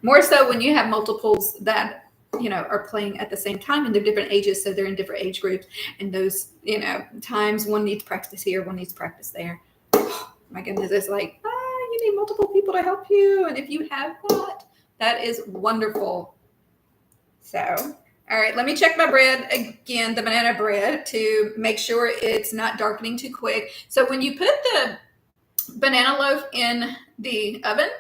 [SPEAKER 1] More so when you have multiples that, you know, are playing at the same time, and they're different ages, so they're in different age groups. And those, you know, times one needs practice here, one needs practice there. Oh, my goodness, it's like, you need multiple people to help you. And if you have that is wonderful. So, all right, let me check my bread again, the banana bread, to make sure it's not darkening too quick. So when you put the banana loaf in the oven,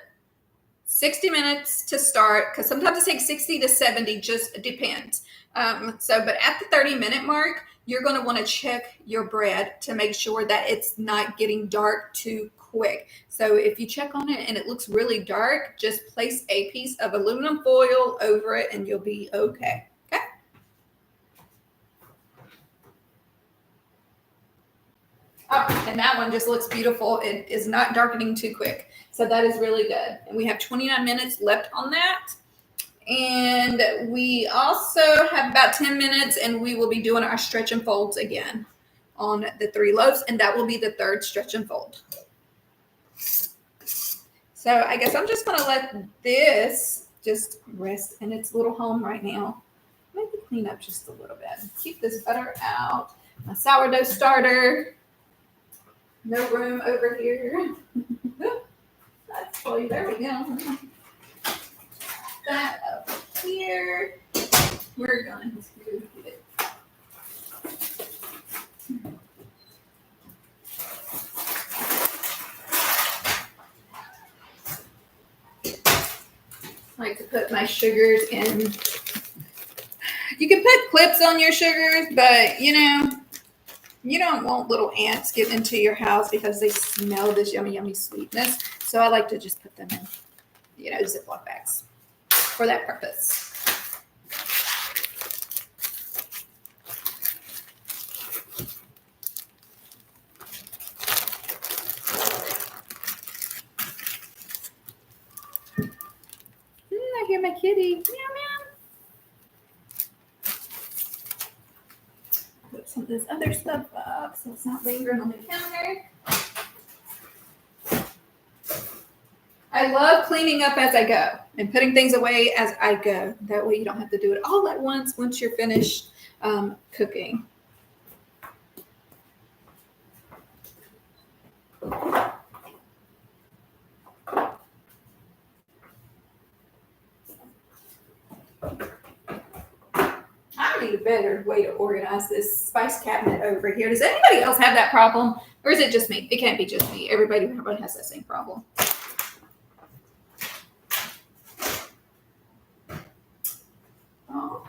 [SPEAKER 1] 60 minutes to start, because sometimes it takes 60 to 70, just depends. But at the 30-minute mark, you're going to want to check your bread to make sure that it's not getting dark too quick. So if you check on it and it looks really dark, just place a piece of aluminum foil over it and you'll be okay. Okay? Oh, and that one just looks beautiful. It is not darkening too quick. So that is really good. And we have 29 minutes left on that. And we also have about 10 minutes, and we will be doing our stretch and folds again on the 3 loaves, and that will be the 3rd stretch and fold. So I guess I'm just going to let this just rest in its little home right now. Maybe clean up just a little bit. Keep this butter out. My sourdough starter. No room over here. That's fully, there we go. That up here. We're going to move it. I like to put my sugars in. You can put clips on your sugars, but you know, you don't want little ants getting into your house because they smell this yummy, yummy sweetness. So I like to just put them in, you know, Ziploc bags for that purpose. I hear my kitty. Meow, meow. Put some of this other stuff up so it's not lingering on the counter. I love cleaning up as I go and putting things away as I go. That way you don't have to do it all at once you're finished cooking. I need a better way to organize this spice cabinet over here. Does anybody else have that problem? Or is it just me? It can't be just me. Everybody has that same problem. Oh.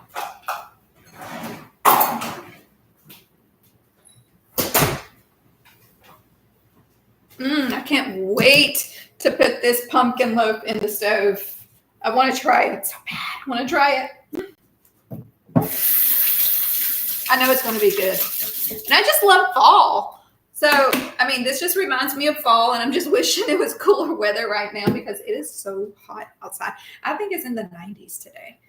[SPEAKER 1] I can't wait to put this pumpkin loaf in the stove. I want to try it so bad. I want to try it. I know it's going to be good. And I just love fall. So, I mean, this just reminds me of fall, and I'm just wishing it was cooler weather right now because it is so hot outside. I think it's in the 90s today.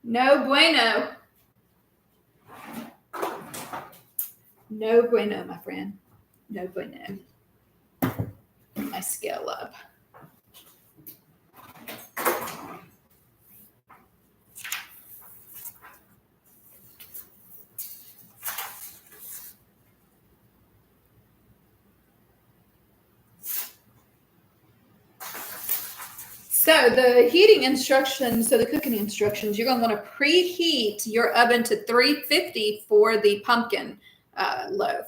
[SPEAKER 1] No bueno. No bueno, my friend. No bueno. My scale up. So the heating instructions, so the cooking instructions, you're going to want to preheat your oven to 350 for the pumpkin loaf.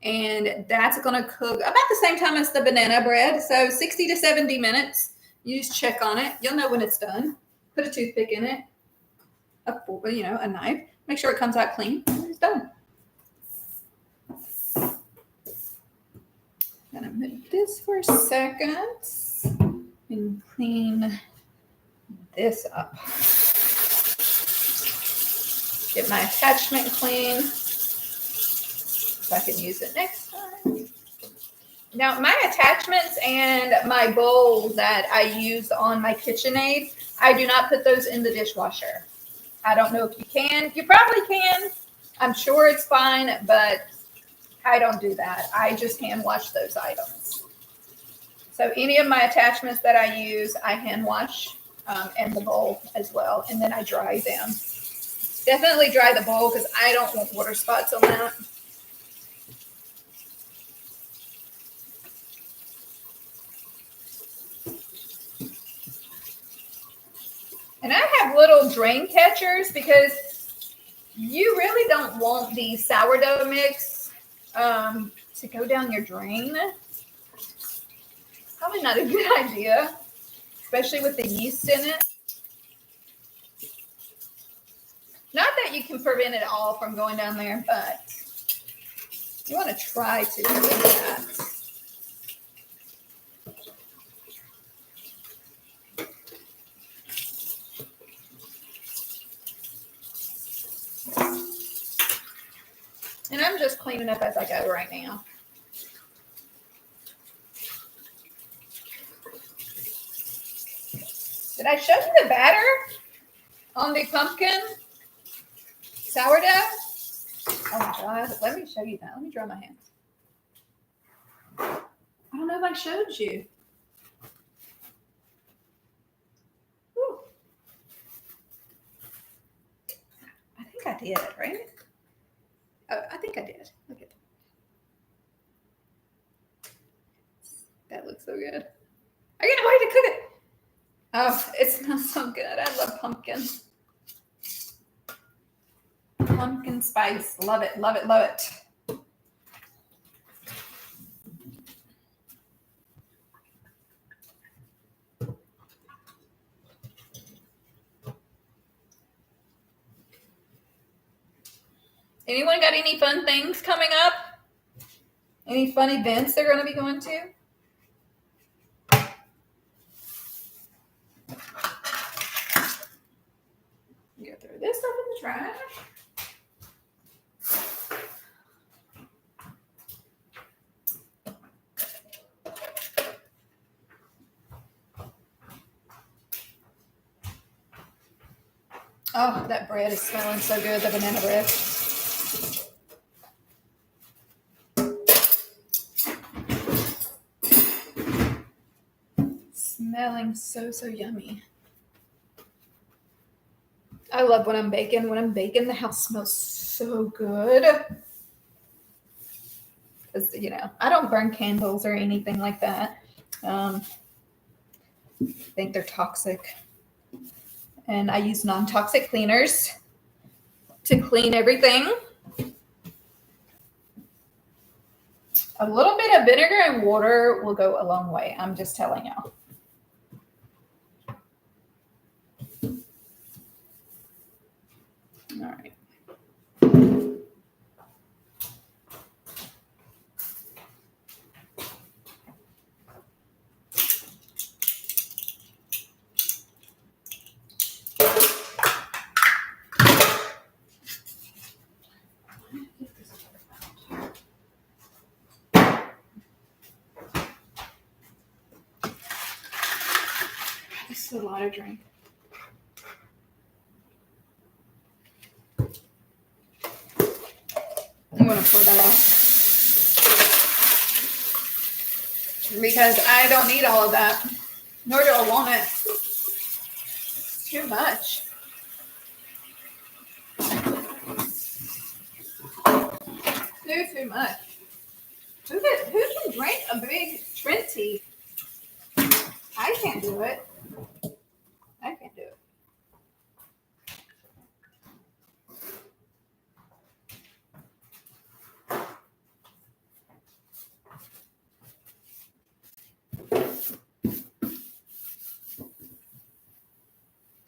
[SPEAKER 1] And that's going to cook about the same time as the banana bread. So 60 to 70 minutes. You just check on it. You'll know when it's done. Put a toothpick in it, a knife. Make sure it comes out clean. And it's done. Gonna move this for a second and clean this up. Get my attachment clean so I can use it next time. Now, my attachments and my bowl that I use on my KitchenAid, I do not put those in the dishwasher. I don't know if you can. You probably can. I'm sure it's fine, but I don't do that. I just hand wash those items. So any of my attachments that I use, I hand wash, and the bowl as well, and then I dry them. Definitely dry the bowl because I don't want water spots on that. And I have little drain catchers because you really don't want the sourdough mix to go down your drain. Probably not a good idea, especially with the yeast in it. Not that you can prevent it all from going down there, but you want to try to do that. And I'm just cleaning up as I go right now. Did I show you the batter on the pumpkin sourdough? Oh my God, let me show you that. Let me dry my hands. I don't know if I showed you. Whew. I think I did, right? Oh, I think I did. Look at that. That looks so good. I can't wait to cook it. Oh, it smells so good. I love pumpkin. Pumpkin spice. Love it, love it, love it. Anyone got any fun things coming up? Any fun events they're going to be going to? You go throw this stuff in the trash. Oh, that bread is smelling so good, the banana bread. Smelling so, so yummy. I love when I'm baking. When I'm baking, the house smells so good. Because, you know, I don't burn candles or anything like that. I think they're toxic. And I use non-toxic cleaners to clean everything. A little bit of vinegar and water will go a long way. I'm just telling y'all. All right. This is a lot of drink. I'm going to pour that out. Because I don't need all of that. Nor do I want it. It's too much. Too much. Who can drink a big Trinity? I can't do it. I can't do it.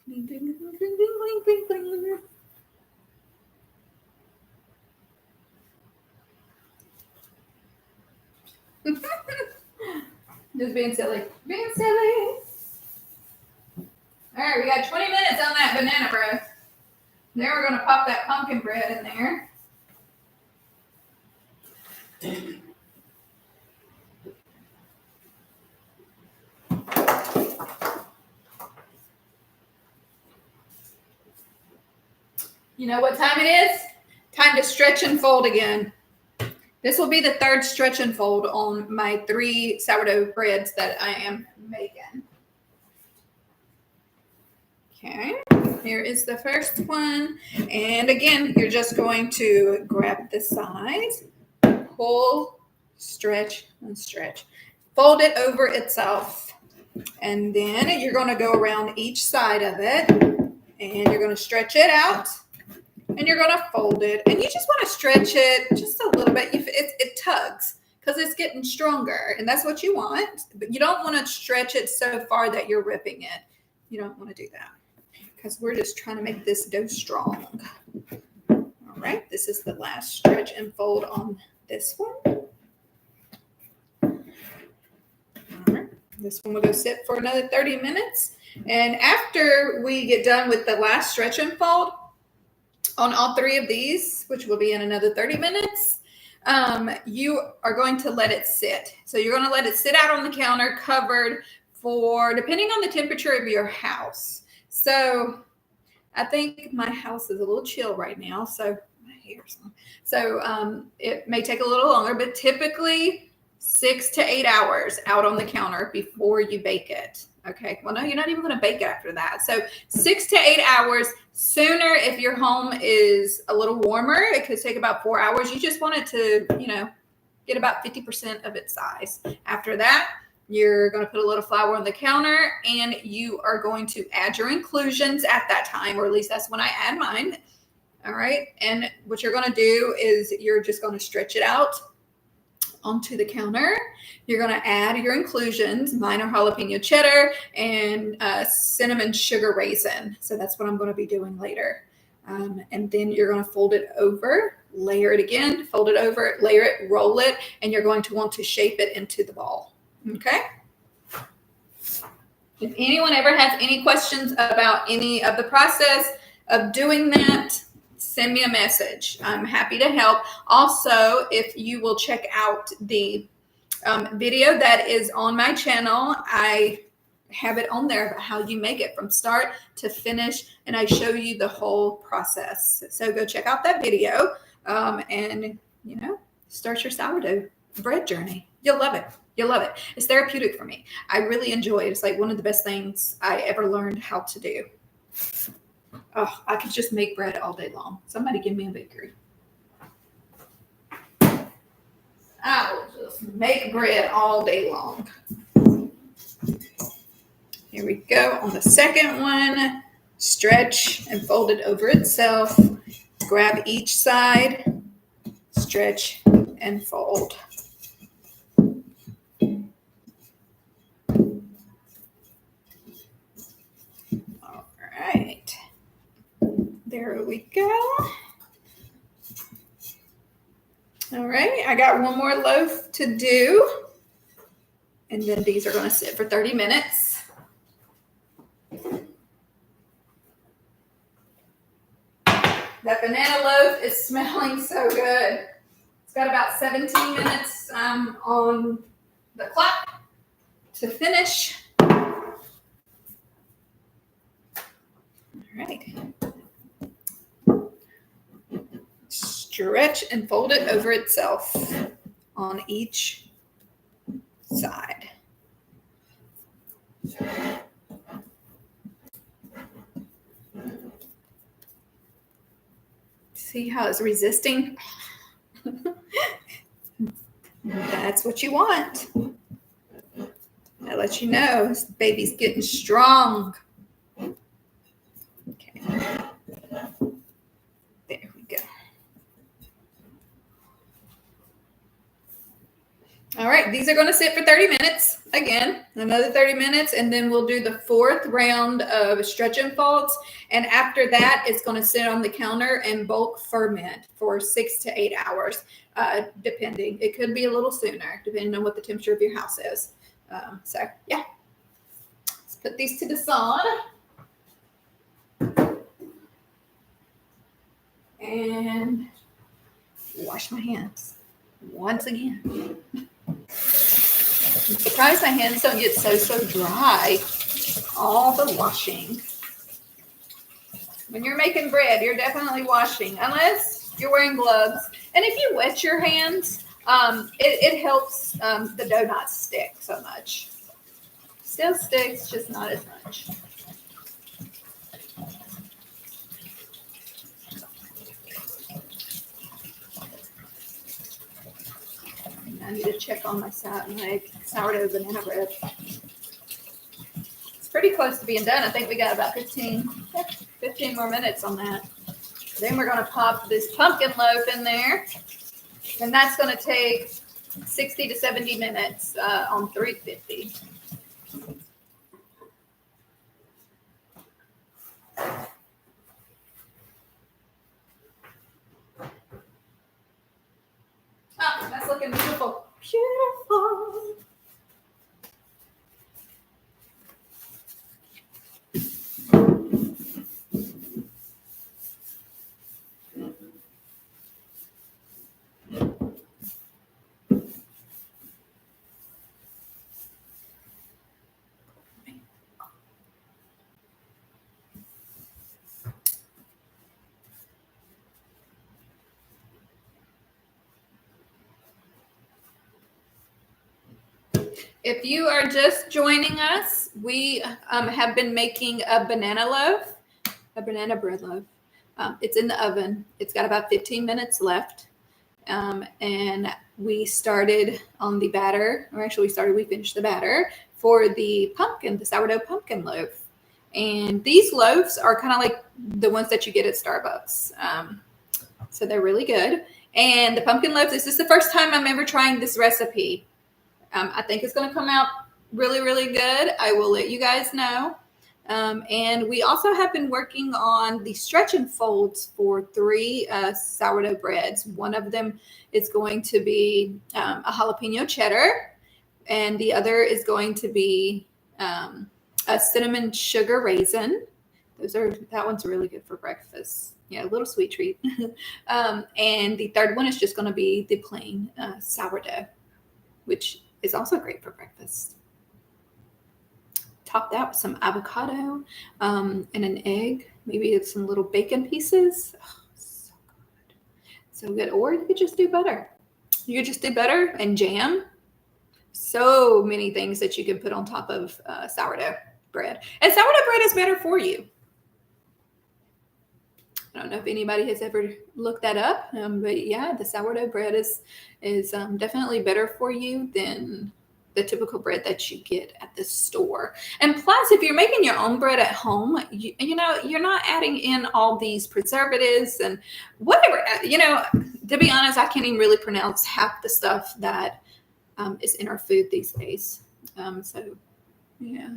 [SPEAKER 1] Bling, bling, bling, bling, bling, bling, bling. Just being silly. Being silly. All right, we got 20 minutes on that banana bread. Then we're going to pop that pumpkin bread in there. You know what time it is? Time to stretch and fold again. This will be the third stretch and fold on my 3 sourdough breads that I am making. Okay, here is the first one. And again, you're just going to grab the sides, pull, stretch, and stretch. Fold it over itself. And then you're going to go around each side of it. And you're going to stretch it out. And you're going to fold it. And you just want to stretch it just a little bit. It tugs because it's getting stronger. And that's what you want. But you don't want to stretch it so far that you're ripping it. You don't want to do that. Because we're just trying to make this dough strong. All right. This is the last stretch and fold on this one. All right. This one will go sit for another 30 minutes. And after we get done with the last stretch and fold, on all 3 of these, which will be in another 30 minutes, you are going to let it sit. So you're going to let it sit out on the counter covered for depending on the temperature of your house. So I think my house is a little chill right now, so my hair's on. So it may take a little longer, but typically 6 to 8 hours out on the counter before you bake it. Okay. Well, no, you're not even going to bake it after that. So 6 to 8 hours. Sooner if your home is a little warmer. It could take about 4 hours. You just want it to, get about 50% of its size. After that, you're going to put a little flour on the counter and you are going to add your inclusions at that time, or at least that's when I add mine. All right. And what you're going to do is you're just going to stretch it out onto the counter. You're going to add your inclusions. Mine are jalapeno cheddar and cinnamon sugar raisin. So that's what I'm going to be doing later. And then you're going to fold it over, layer it again, fold it over, layer it, roll it, and you're going to want to shape it into the ball. Okay? If anyone ever has any questions about any of the process of doing that, send me a message. I'm happy to help. Also, if you will check out the video that is on my channel, I have it on there about how you make it from start to finish, and I show you the whole process. So go check out that video and, start your sourdough bread journey. You'll love it. You'll love it. It's therapeutic for me. I really enjoy it. It's like one of the best things I ever learned how to do. Oh, I could just make bread all day long. Somebody give me a bakery. I will just make bread all day long. Here we go. On the second one, stretch and fold it over itself. Grab each side, stretch and fold. All right. There we go. All right. I got one more loaf to do. And then these are going to sit for 30 minutes. That banana loaf is smelling so good. It's got about 17 minutes on the clock to finish. All right. Stretch and fold it over itself on each side. See how it's resisting? That's what you want. That lets you know this baby's getting strong. Okay. There we go. All right, these are going to sit for 30 minutes. Again, another 30 minutes, and then we'll do the fourth round of stretch and folds. And after that, it's going to sit on the counter and bulk ferment for 6 to 8 hours, depending. It could be a little sooner, depending on what the temperature of your house is. So, yeah. Let's put these to the side. And wash my hands once again. I'm surprised my hands don't get so dry. All the washing. When you're making bread, you're definitely washing, unless you're wearing gloves. And if you wet your hands, it helps the dough not stick so much. Still sticks, just not as much. I need to check on my sourdough banana bread. It's pretty close to being done. I think we got about 15 more minutes on that. Then we're going to pop this pumpkin loaf in there. And that's going to take 60 to 70 minutes on 350. Oh, that's looking beautiful. Beautiful. If you are just joining us, we have been making a banana loaf, a banana bread loaf. It's in the oven. It's got about 15 minutes left. And we started on the batter, or actually we finished the batter for the sourdough pumpkin loaf. And these loaves are kind of like the ones that you get at Starbucks. So they're really good. And the pumpkin loaf, this is the first time I'm ever trying this recipe. I think it's going to come out really, really good. I will let you guys know. And we also have been working on the stretch and folds for 3 sourdough breads. One of them is going to be a jalapeno cheddar, and the other is going to be a cinnamon sugar raisin. That one's really good for breakfast. Yeah, a little sweet treat. And the third one is just going to be the plain sourdough, which is also great for breakfast. Top that with some avocado and an egg, maybe some little bacon pieces. Oh, so good. So good. Or you could just do butter. You could just do butter and jam. So many things that you can put on top of sourdough bread. And sourdough bread is better for you. I don't know if anybody has ever looked that up, but yeah, the sourdough bread is definitely better for you than the typical bread that you get at the store. And plus, if you're making your own bread at home, you know, you're not adding in all these preservatives and whatever. You know, to be honest, I can't even really pronounce half the stuff that is in our food these days. So, yeah.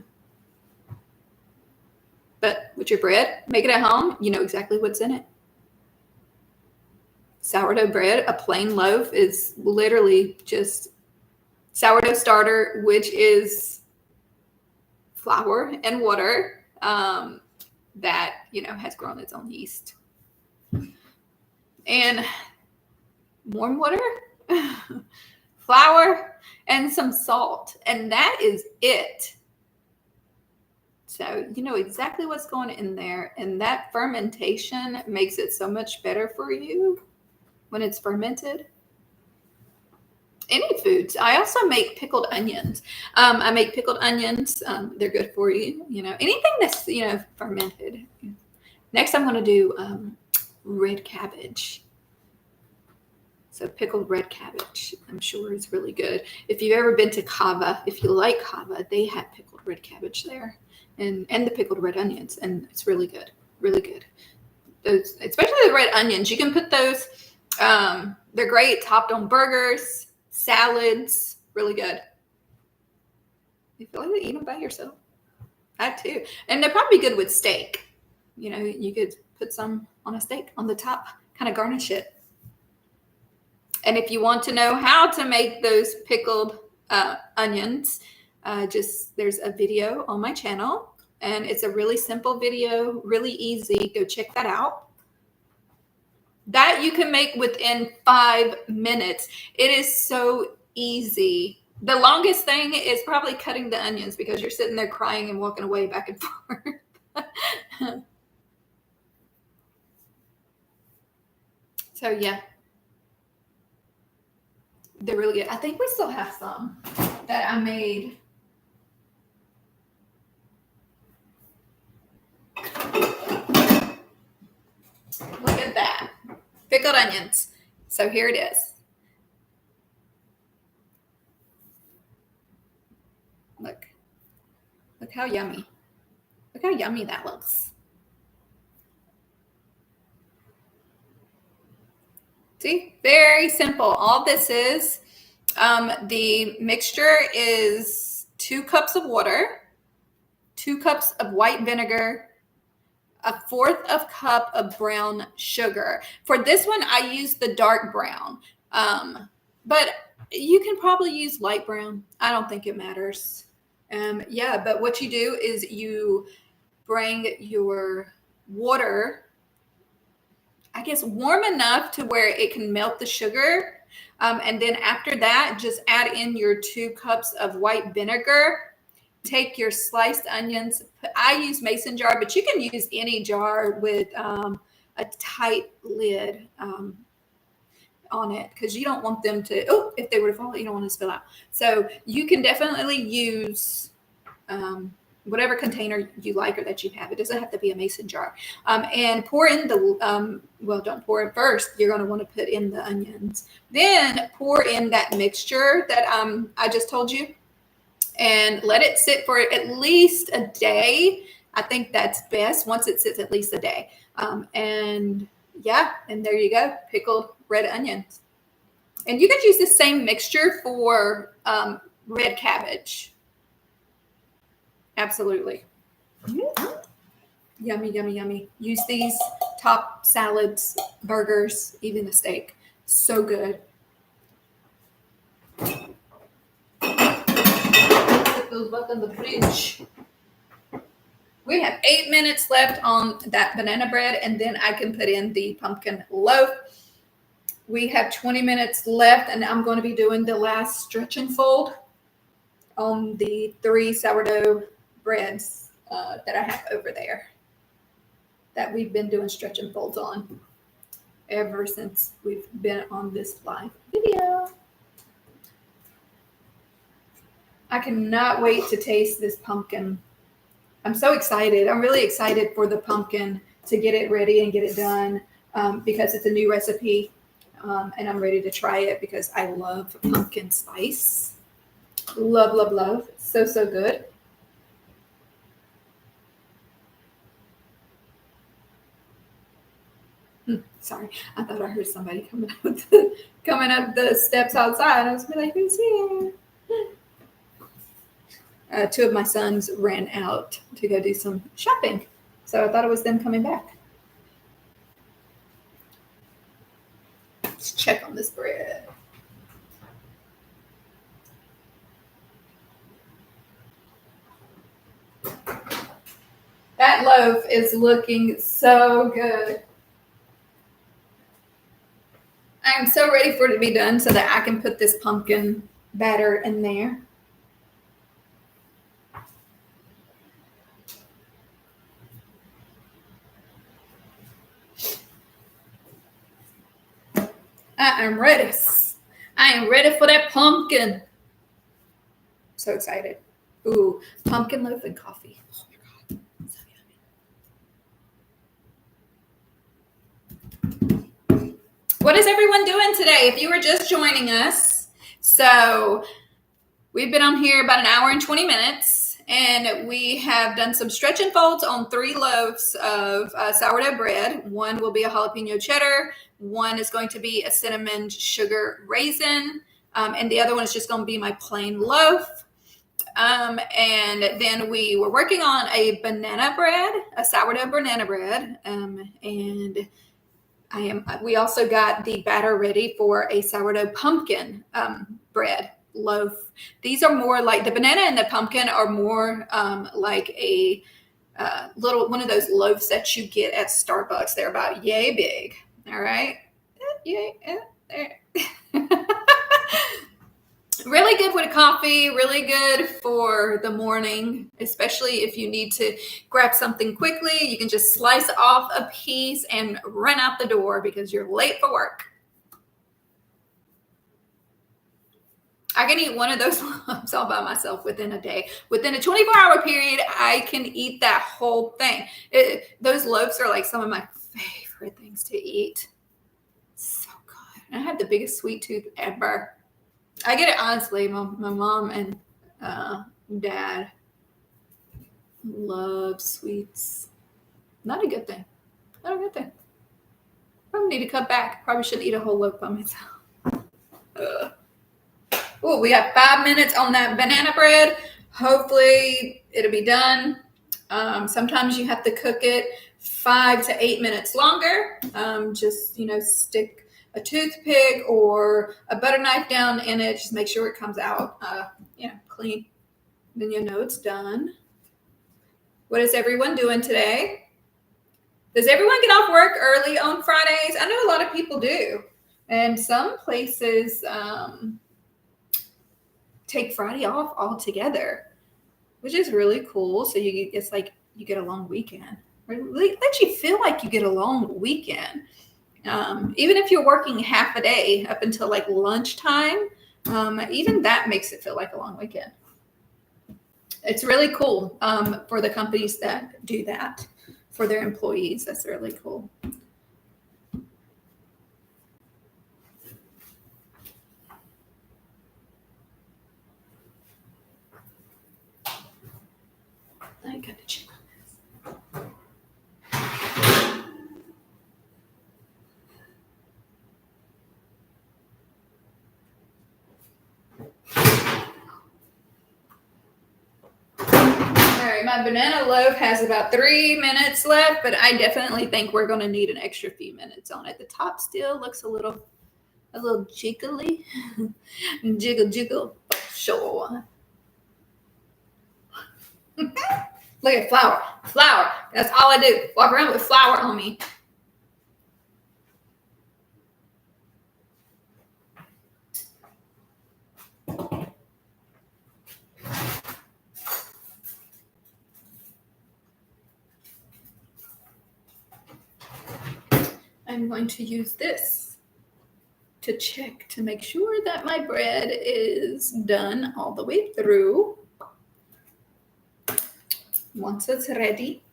[SPEAKER 1] But with your bread, make it at home, you know exactly what's in it. Sourdough bread, a plain loaf, is literally just sourdough starter, which is flour and water that, you know, has grown its own yeast. And warm water, flour, and some salt. And that is it. So you know exactly what's going in there. And that fermentation makes it so much better for you when it's fermented. Any foods. I also make pickled onions. I make pickled onions. They're good for you. You know, anything that's, you know, fermented. Next, I'm going to do red cabbage. So pickled red cabbage, I'm sure is really good. If you've ever been to Cava, if you like Cava, they have pickled red cabbage there, and the pickled red onions, and it's really good, really good. Those, especially the red onions, you can put those. They're great topped on burgers, salads, really good. You feel like eat them by yourself? I too, and they're probably good with steak. You know, you could put some on a steak on the top, kind of garnish it. And if you want to know how to make those pickled onions, there's a video on my channel, and it's a really simple video, really easy. Go check that out. That you can make within 5 minutes. It is so easy. The longest thing is probably cutting the onions because you're sitting there crying and walking away back and forth. So yeah. They're really good. I think we still have some that I made. Look at that. Pickled onions. So here it is. Look. Look how yummy. Look how yummy that looks. See, very simple. All this is, the mixture is 2 cups of water, 2 cups of white vinegar, 1/4 cup of brown sugar. For this one, I use the dark brown, but you can probably use light brown. I don't think it matters. Yeah, but what you do is you bring your water, I guess, warm enough to where it can melt the sugar. And then after that, just add in your 2 cups of white vinegar. Take your sliced onions. I use mason jar, but you can use any jar with a tight lid. on it because you don't want them to, if they were to fall, you don't want to spill out. So you can definitely use whatever container you like or that you have. It doesn't have to be a mason jar. And pour in the, don't pour it first. You're going to want to put in the onions. Then pour in that mixture that I just told you and let it sit for at least a day. I think that's best once it sits at least a day. And there you go, pickled red onions. And you could use the same mixture for red cabbage. Absolutely. Yummy, yummy, yummy. Use these top salads, burgers, even a steak. So good. Put those back in the fridge. We have 8 minutes left on that banana bread, and then I can put in the pumpkin loaf. We have 20 minutes left, and I'm going to be doing the last stretch and fold on the 3 sourdough breads that I have over there that we've been doing stretch and folds on ever since we've been on this live video. I cannot wait to taste this pumpkin. I'm so excited. I'm really excited for the pumpkin to get it ready and get it done because it's a new recipe and I'm ready to try it because I love pumpkin spice. Love, love, love. So, so good. Sorry, I thought I heard somebody coming up the steps outside. I was like, who's here? 2 of my sons ran out to go do some shopping. So I thought it was them coming back. Let's check on this bread. That loaf is looking so good. I am so ready for it to be done so that I can put this pumpkin batter in there. I am ready. I am ready for that pumpkin. So excited. Ooh, pumpkin loaf and coffee. Oh my God. So yummy. What is everyone doing today? If you were just joining us, so we've been on here about an hour and 20 minutes, and we have done some stretch and folds on 3 loaves of sourdough bread. One will be a jalapeno cheddar. One is going to be a cinnamon sugar raisin. And the other one is just going to be my plain loaf. And then we were working on a banana bread, a sourdough banana bread. And we also got the batter ready for a sourdough pumpkin bread loaf. These are more like the banana and the pumpkin are more like a little one of those loaves that you get at Starbucks. They're about yay big. All right. Yay. Really good with a coffee, really good for the morning, especially if you need to grab something quickly. You can just slice off a piece and run out the door because you're late for work. I can eat one of those loaves all by myself within a day. Within a 24-hour period, I can eat that whole thing. Those loaves are like some of my favorite things to eat. So good. I have the biggest sweet tooth ever. I get it honestly. My mom and dad love sweets. Not a good thing. Not a good thing. Probably need to cut back. Probably shouldn't eat a whole loaf by myself. Oh, we got 5 minutes on that banana bread. Hopefully it'll be done. Sometimes you have to cook it 5 to 8 minutes longer. Just, stick a toothpick or a butter knife down in it. Just make sure it comes out, clean. Then you know it's done. What is everyone doing today? Does everyone get off work early on Fridays? I know a lot of people do. And some places take Friday off altogether, which is really cool. So it's like you get a long weekend. It really lets you feel like you get a long weekend. Even if you're working half a day up until like lunchtime, even that makes it feel like a long weekend. It's really cool for the companies that do that for their employees. That's really cool. I got to check on this. All right, my banana loaf has about 3 minutes left, but I definitely think we're going to need an extra few minutes on it. The top still looks a little jiggly. Jiggle. Sure. Look at flour. Flour. That's all I do. Walk around with flour on me. I'm going to use this to check to make sure that my bread is done all the way through. Once it's ready,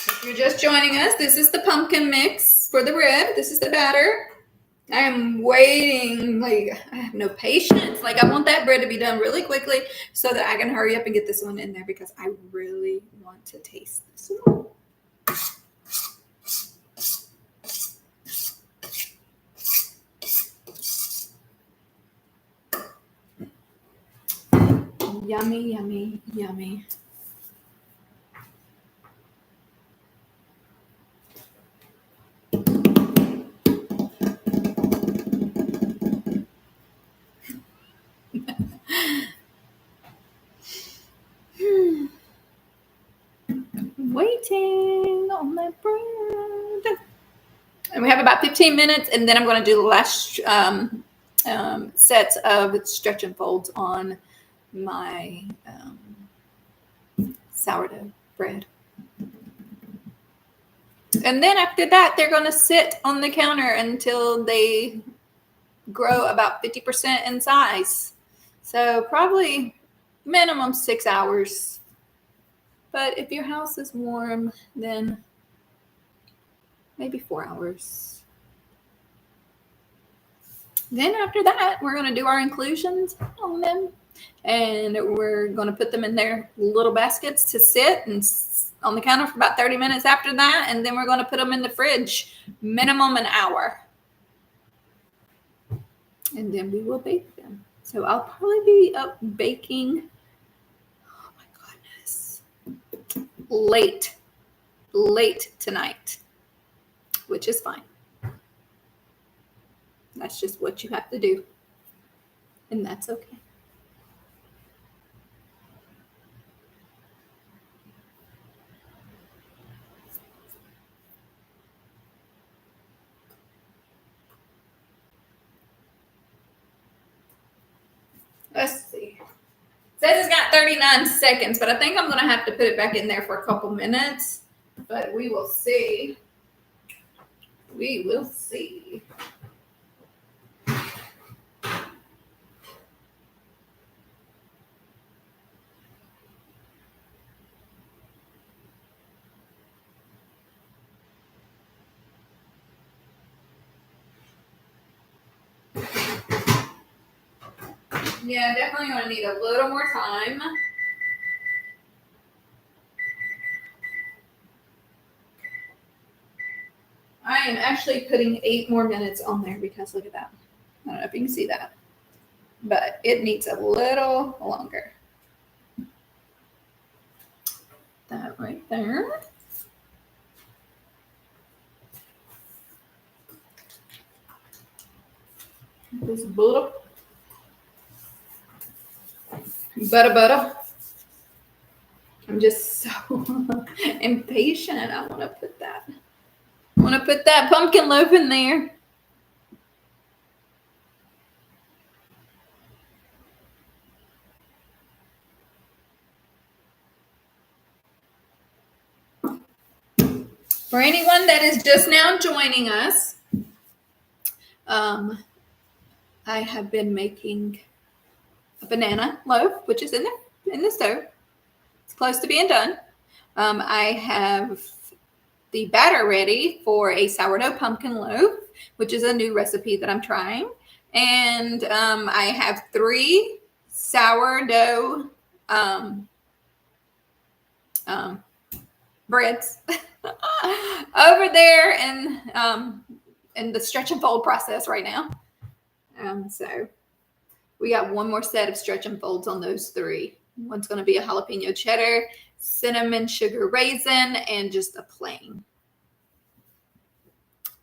[SPEAKER 1] if you're just joining us, this is the pumpkin mix for the bread. This is the batter. I am waiting, like I have no patience. Like I want that bread to be done really quickly so that I can hurry up and get this one in there because I really want to taste this one. Yummy, yummy, yummy. Waiting on that bread. And we have about 15 minutes, and then I'm going to do the last sets of stretch and folds on my sourdough bread. And then after that, they're going to sit on the counter until they grow about 50% in size. So probably minimum 6 hours. But if your house is warm, then maybe 4 hours. Then after that, we're going to do our inclusions on them. And we're going to put them in their little baskets to sit and on the counter for about 30 minutes after that. And then we're going to put them in the fridge, minimum an hour. And then we will bake them. So I'll probably be up baking, oh my goodness, late tonight, which is fine. That's just what you have to do. And that's okay. Let's see. It says it's got 39 seconds, but I think I'm going to have to put it back in there for a couple minutes. But we will see. We will see. Yeah, definitely going to need a little more time. I am actually putting 8 more minutes on there because look at that. I don't know if you can see that, but it needs a little longer. That right there. This butter. I'm just so impatient. I want to put that. I want to put that pumpkin loaf in there. For anyone that is just now joining us, I have been making a banana loaf, which is in the stove. It's close to being done. I have the batter ready for a sourdough pumpkin loaf, which is a new recipe that I'm trying. And I have 3 sourdough breads over there in the stretch and fold process right now. So we got one more set of stretch and folds on those 3. One's going to be a jalapeno cheddar, cinnamon sugar raisin, and just a plain.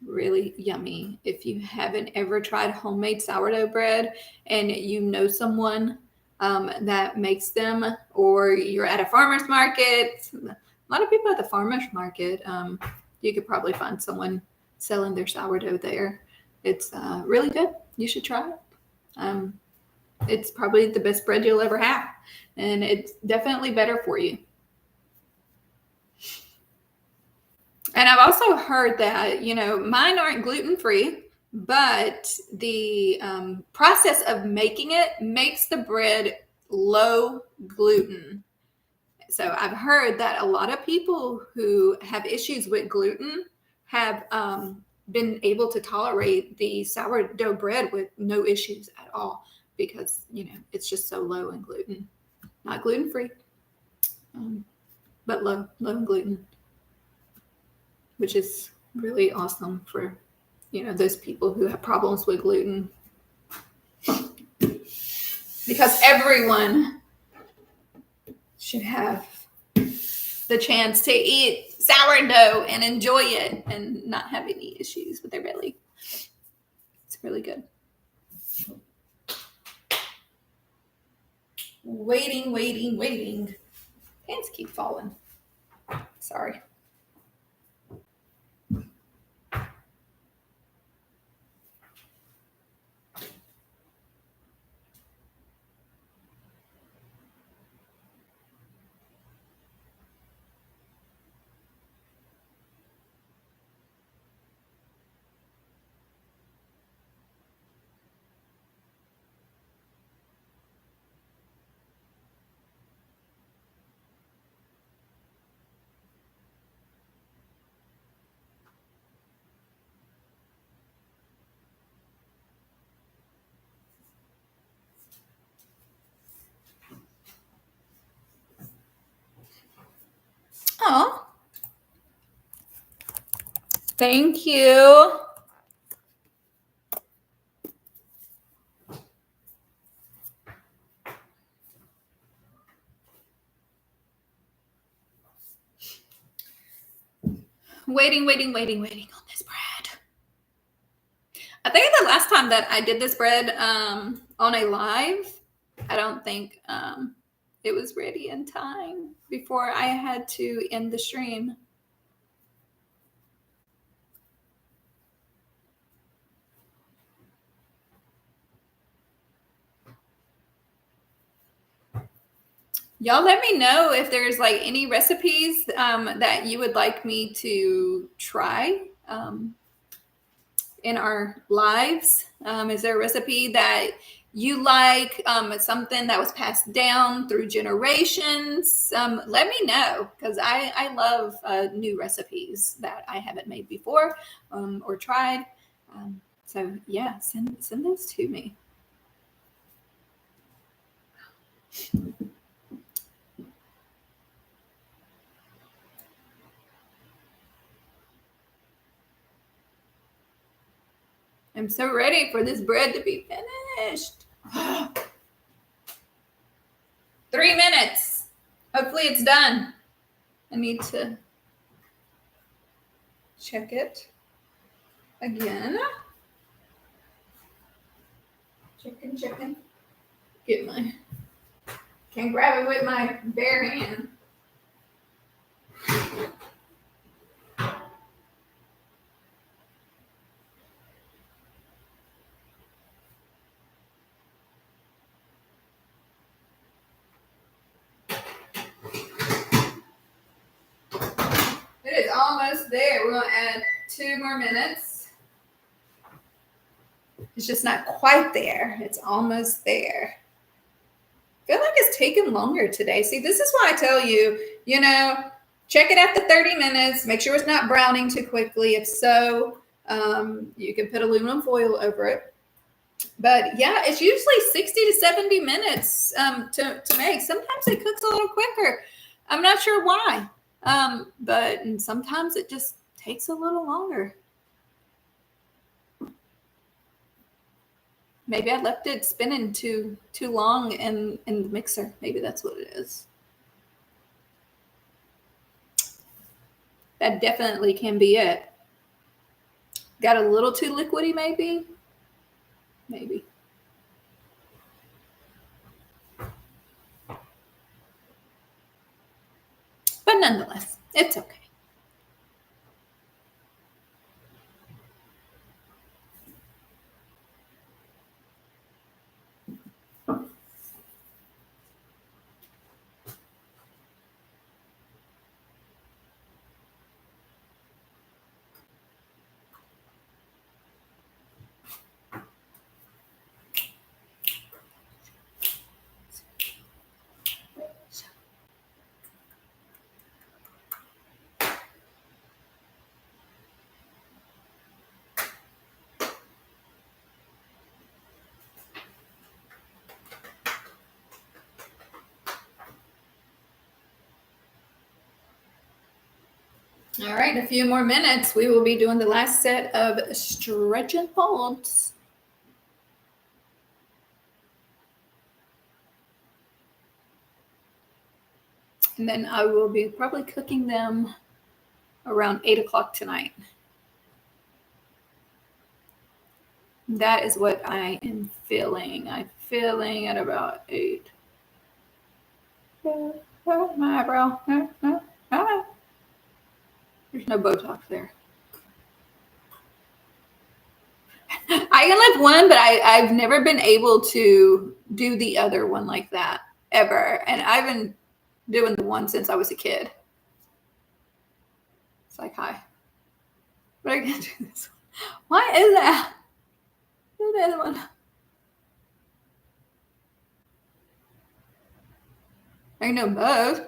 [SPEAKER 1] Really yummy. If you haven't ever tried homemade sourdough bread and you know someone that makes them, or you're at a farmer's market, a lot of people at the farmer's market, you could probably find someone selling their sourdough there. It's really good. You should try it. It's probably the best bread you'll ever have, and it's definitely better for you. And I've also heard that, mine aren't gluten-free, but the process of making it makes the bread low gluten. So I've heard that a lot of people who have issues with gluten have been able to tolerate the sourdough bread with no issues at all because, it's just so low in gluten. Not gluten-free, but low in gluten, which is really awesome for, those people who have problems with gluten. Because everyone should have the chance to eat sourdough and enjoy it and not have any issues with their belly. It's really good. Waiting. Pants keep falling. Sorry. Oh, thank you. Waiting on this bread. I think the last time that I did this bread on a live, I don't think it was ready in time before I had to end the stream. Y'all let me know if there's any recipes that you would like me to try in our lives. Is there a recipe that you like, something that was passed down through generations? Let me know, because I love new recipes that I haven't made before or tried. So yeah, send those to me. I'm so ready for this bread to be finished. 3 minutes. Hopefully it's done. I need to check it again. Checking. Can't grab it with my bare hand. It is almost almost there. We're going to add 2 more minutes. It's just not quite there. It's almost there. I feel like it's taken longer today. See, this is why I tell you, check it at the 30 minutes. Make sure it's not browning too quickly. If so, you can put aluminum foil over it. But yeah, it's usually 60 to 70 minutes to make. Sometimes it cooks a little quicker. I'm not sure why, but sometimes it just takes a little longer. Maybe I left it spinning too long in the mixer. Maybe that's what it is. That definitely can be it. Got a little too liquidy, maybe. Maybe. But nonetheless, it's okay. All right, in a few more minutes, we will be doing the last set of stretch and folds. And then I will be probably cooking them around 8 o'clock tonight. That is what I am feeling. I'm feeling at about 8. Oh, my eyebrow. There's no Botox there. I can lift one, but I've never been able to do the other one like that ever. And I've been doing the one since I was a kid. It's like, hi. But I can't do this one. Why is that? Do the other one. I know both.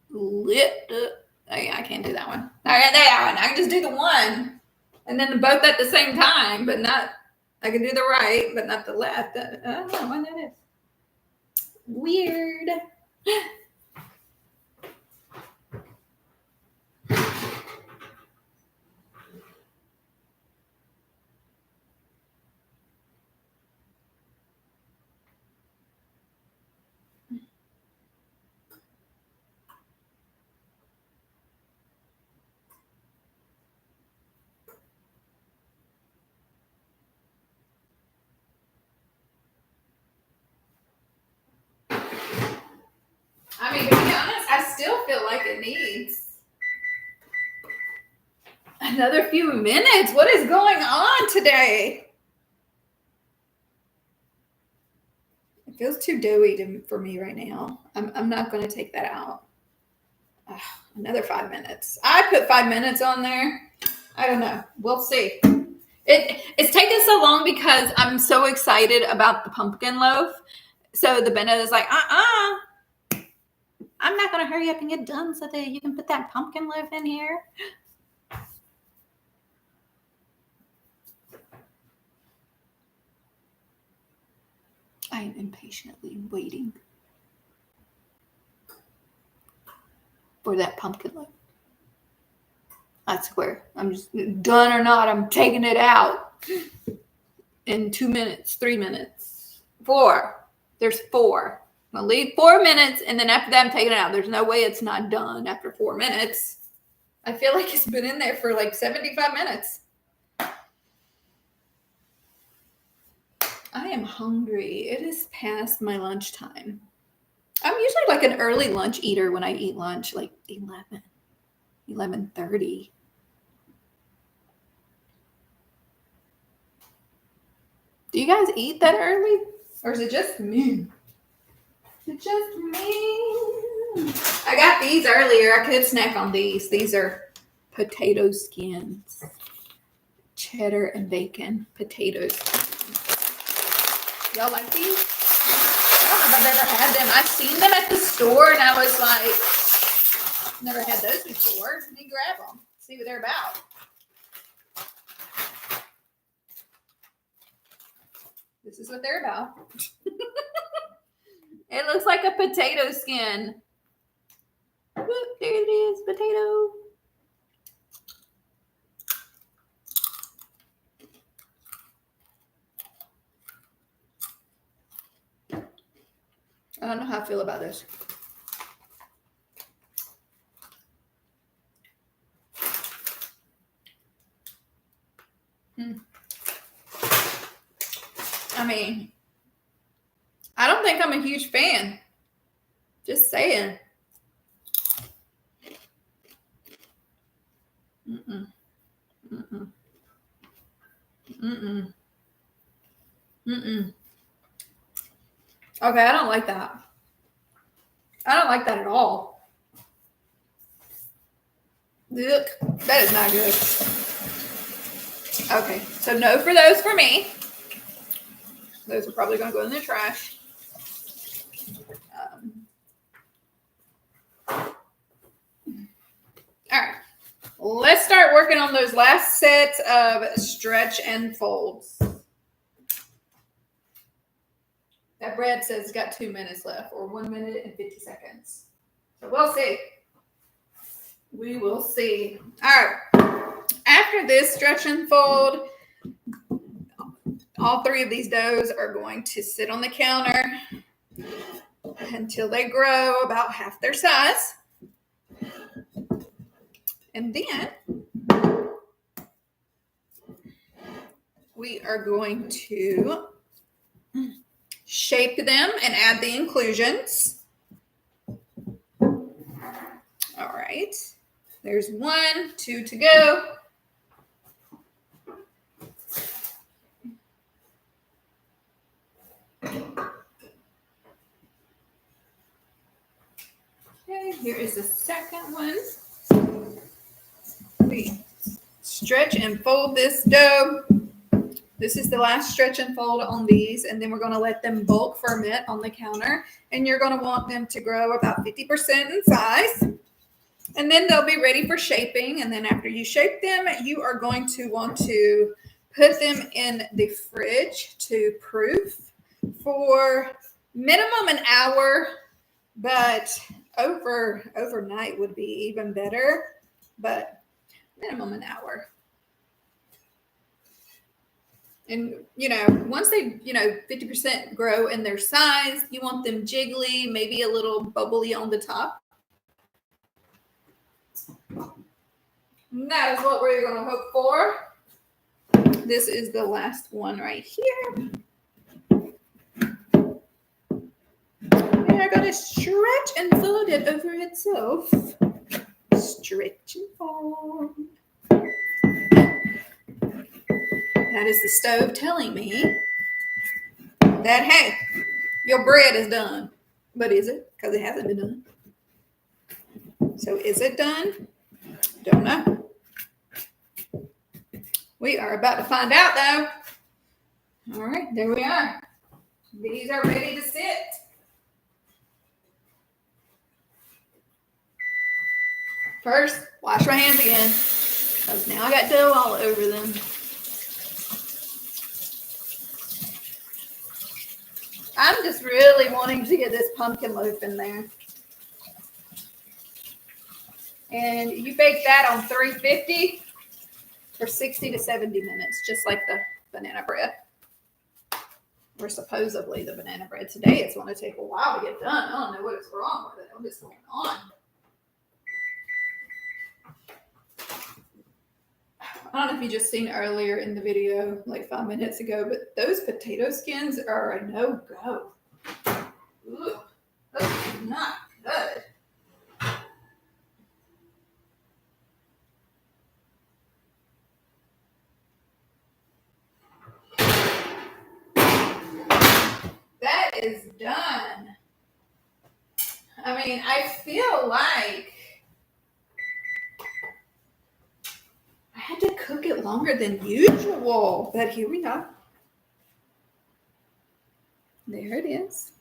[SPEAKER 1] Lit. I can't do that one. I got that one. I can just do the one. And then both at the same time, but not, I can do the right, but not the left. I don't know why that is. Weird. I mean, to be honest, I still feel like it needs another few minutes. What is going on today? It feels too doughy for me right now. I'm not going to take that out. Another 5 minutes. I put 5 minutes on there. I don't know. We'll see. It's taken so long because I'm so excited about the pumpkin loaf. So the Bennett is like, I'm not going to hurry up and get done so that you can put that pumpkin loaf in here. I am impatiently waiting for that pumpkin loaf. I swear, I'm just done or not, I'm taking it out in 2 minutes, 3 minutes, 4. There's 4. I'll leave 4 minutes, and then after that, I'm taking it out. There's no way it's not done after 4 minutes. I feel like it's been in there for like 75 minutes. I am hungry. It is past my lunchtime. I'm usually like an early lunch eater when I eat lunch, like 11:30. Do you guys eat that early? Or is it just me? It's just me. I got these earlier. I could snack on these. These are potato skins. Cheddar and bacon potatoes. Y'all like these? I don't know if I've ever had them. I've seen them at the store and I was like, never had those before. Let me grab them. See what they're about. This is what they're about. It looks like a potato skin. Whoop, there it is, potato. I don't know how I feel about this. I mean, I don't think I'm a huge fan. Just saying. Mm-mm. Mm-mm. Mm-mm. Mm-mm. Okay, I don't like that. I don't like that at all. Look, that is not good. Okay, so no for those for me. Those are probably going to go in the trash. All right, let's start working on those last sets of stretch and folds. That bread says it's got 2 minutes left, or 1 minute and 50 seconds. So we'll see. We will see. All right. After this stretch and fold, all three of these doughs are going to sit on the counter until they grow about half their size. And then we are going to shape them and add the inclusions. All right. There's 1, 2 to go. Okay, here is the second one. We stretch and fold this dough. This is the last stretch and fold on these, and then we're going to let them bulk ferment on the counter, and you're going to want them to grow about 50% in size, and then they'll be ready for shaping. And then after you shape them, you are going to want to put them in the fridge to proof for minimum an hour, but overnight would be even better, but minimum an hour. And, once they, 50% grow in their size, you want them jiggly, maybe a little bubbly on the top. And that is what we're going to hope for. This is the last one right here. And I'm going to stretch and fold it over itself. Stretch and fold. That is the stove telling me that, hey, your bread is done. But is it? Because it hasn't been done. So is it done? Don't know. We are about to find out, though. All right, there we are. These are ready to sit. First, wash my hands again, because now I got dough all over them. I'm just really wanting to get this pumpkin loaf in there. And you bake that on 350 for 60 to 70 minutes, just like the banana bread. Or supposedly the banana bread. Today it's going to take a while to get done. I don't know what is wrong with it. What is going on? I don't know if you just seen earlier in the video, like 5 minutes ago, but those potato skins are a no-go. Ooh, those are not good. That is done. I mean, I feel like I had to cook it longer than usual, but here we go. There it is.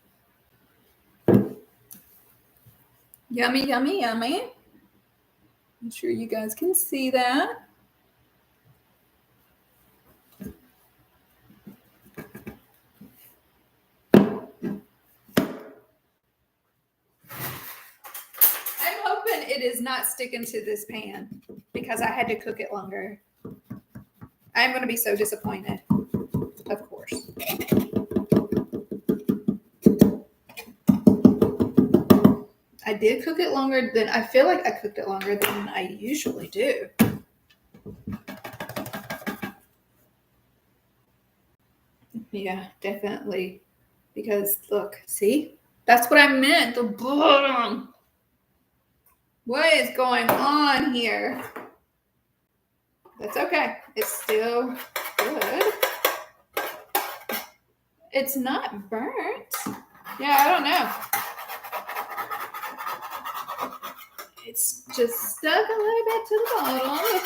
[SPEAKER 1] Yummy, yummy, yummy. I'm sure you guys can see that. I'm hoping it is not sticking to this pan because I had to cook it longer. I'm going to be so disappointed, of course. I did cook it longer than, I feel like I cooked it longer than I usually do. Yeah, definitely. Because look, see? That's what I meant. The bottom. What is going on here? That's okay. It's still good. It's not burnt. Yeah, I don't know. It's just stuck a little bit to the bottom.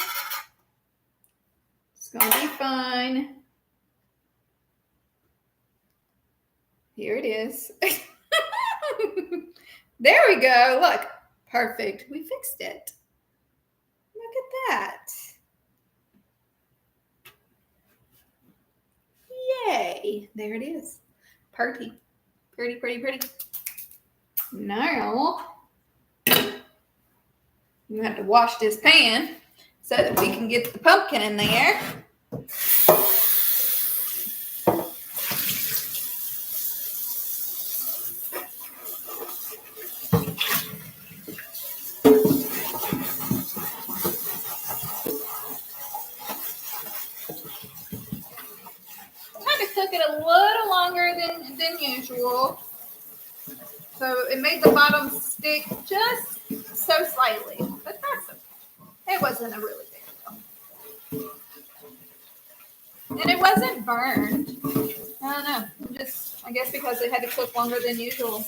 [SPEAKER 1] It's gonna be fine. Here it is. There we go. Look, perfect. We fixed it. Look at that. Yay. There it is. Pretty. Pretty, pretty, pretty. Now, you have to wash this pan so that we can get the pumpkin in there. Cook it a little longer than usual. So it made the bottom stick just so slightly. But that's okay. It wasn't a really big deal. And it wasn't burned. I don't know. I guess because it had to cook longer than usual.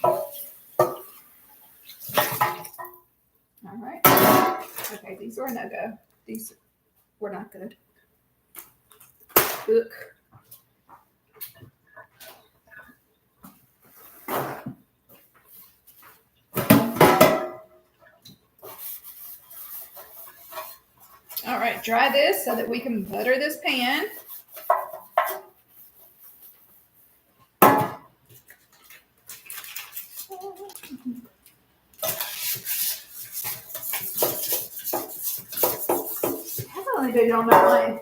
[SPEAKER 1] All right. Okay, these were a no-go. These were not good. Ugh. All right, dry this so that we can butter this pan. Definitely did on my mind.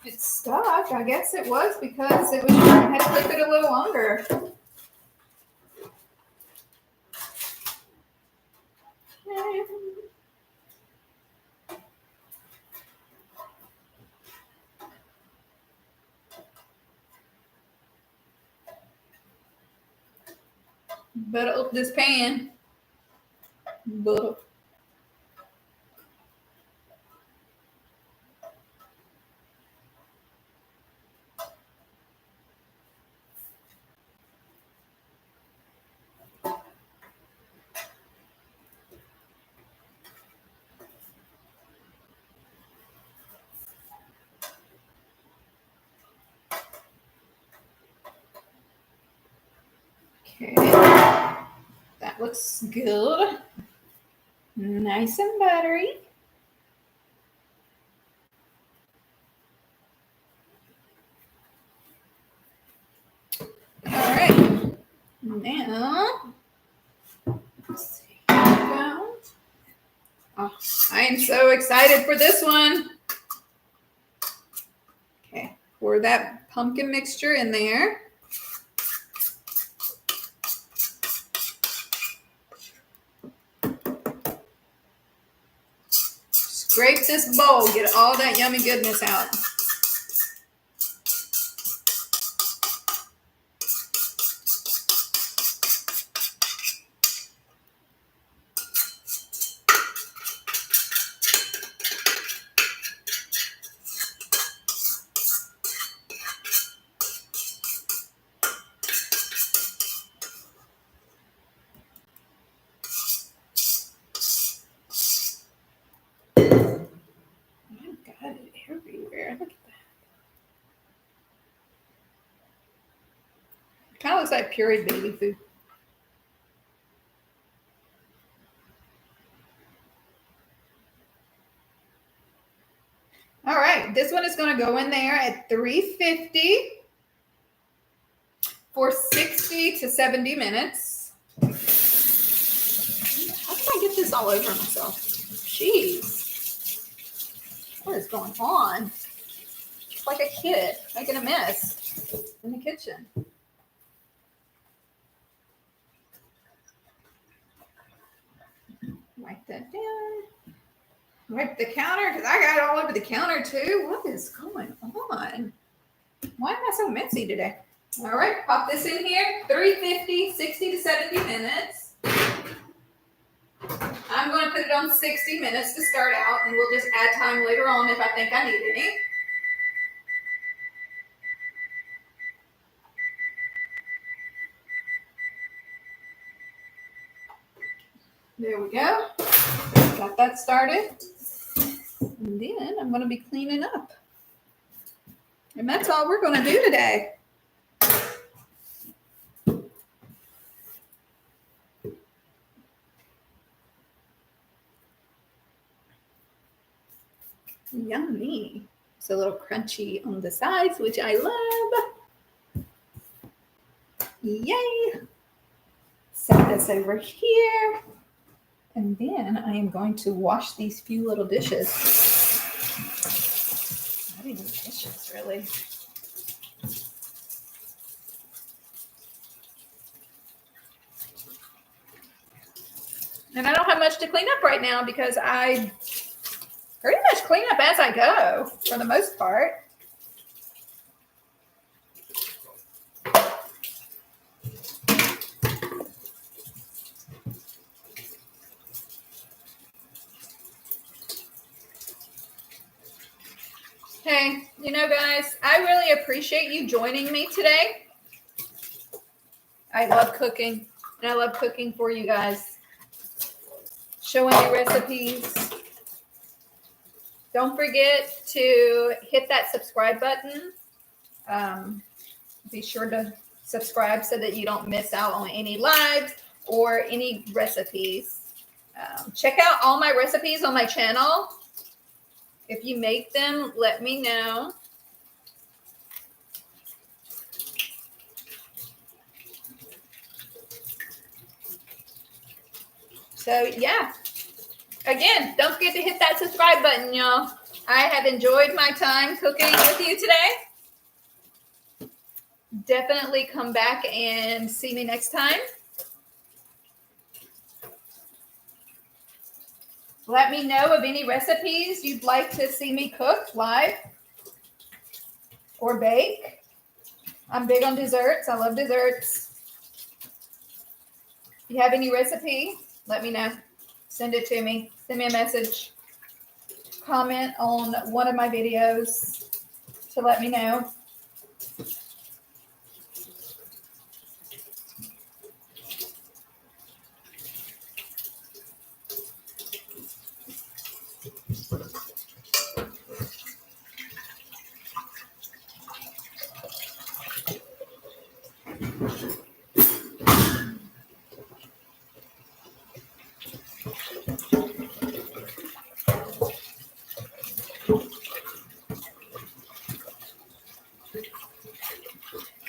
[SPEAKER 1] It's stuck. I guess it was because I had to cook it a little longer. Butter up this pan. Butter. Okay. That looks good. Nice and buttery. All right. Now, let's see. Oh, I am so excited for this one. Okay, pour that pumpkin mixture in there. Scrape this bowl, get all that yummy goodness out. it everywhere. Look at that. Kind of looks like pureed baby food. All right, this one is going to go in there at 350 for 60 to 70 minutes. How can I get this all over myself? Jeez. What is going on? It's like a kid making a mess in the kitchen. Wipe that down. Wipe the counter because I got it all over the counter too. What is going on? Why am I so messy today? All right, pop this in here. 350, 60 to 70 minutes. I'm going to put it on 60 minutes to start out, and we'll just add time later on if I think I need any. There we go. Got that started. And then I'm going to be cleaning up. And that's all we're going to do today. Yummy. It's a little crunchy on the sides, which I love. Yay. Set this over here. And then I am going to wash these few little dishes. Not even dishes, really. And I don't have much to clean up right now because I pretty much clean up as I go for the most part. Hey, you know, guys, I really appreciate you joining me today. I love cooking, and I love cooking for you guys. Showing you recipes. Don't forget to hit that subscribe button. Be sure to subscribe so that you don't miss out on any lives or any recipes. Check out all my recipes on my channel. If you make them, let me know. So, yeah. Again, don't forget to hit that subscribe button, y'all. I have enjoyed my time cooking with you today. Definitely come back and see me next time. Let me know of any recipes you'd like to see me cook live or bake. I'm big on desserts. I love desserts. If you have any recipe, let me know. Send it to me. Send me a message. Comment on one of my videos to let me know.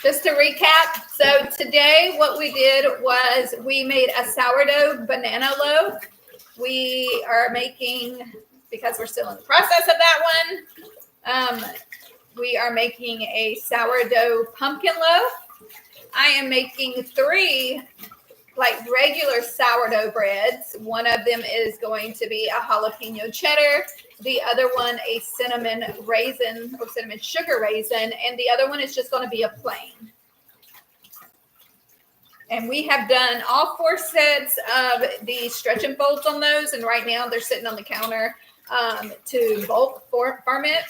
[SPEAKER 1] Just to recap, so today what we did was we made a sourdough banana loaf. We are making, because we're still in the process of that one, we are making a sourdough pumpkin loaf. I am making 3 like regular sourdough breads. One of them is going to be a jalapeno cheddar. The other one, a cinnamon raisin or cinnamon sugar raisin. And the other one is just going to be a plain. And we have done all 4 sets of the stretch and folds on those. And right now they're sitting on the counter to bulk ferment.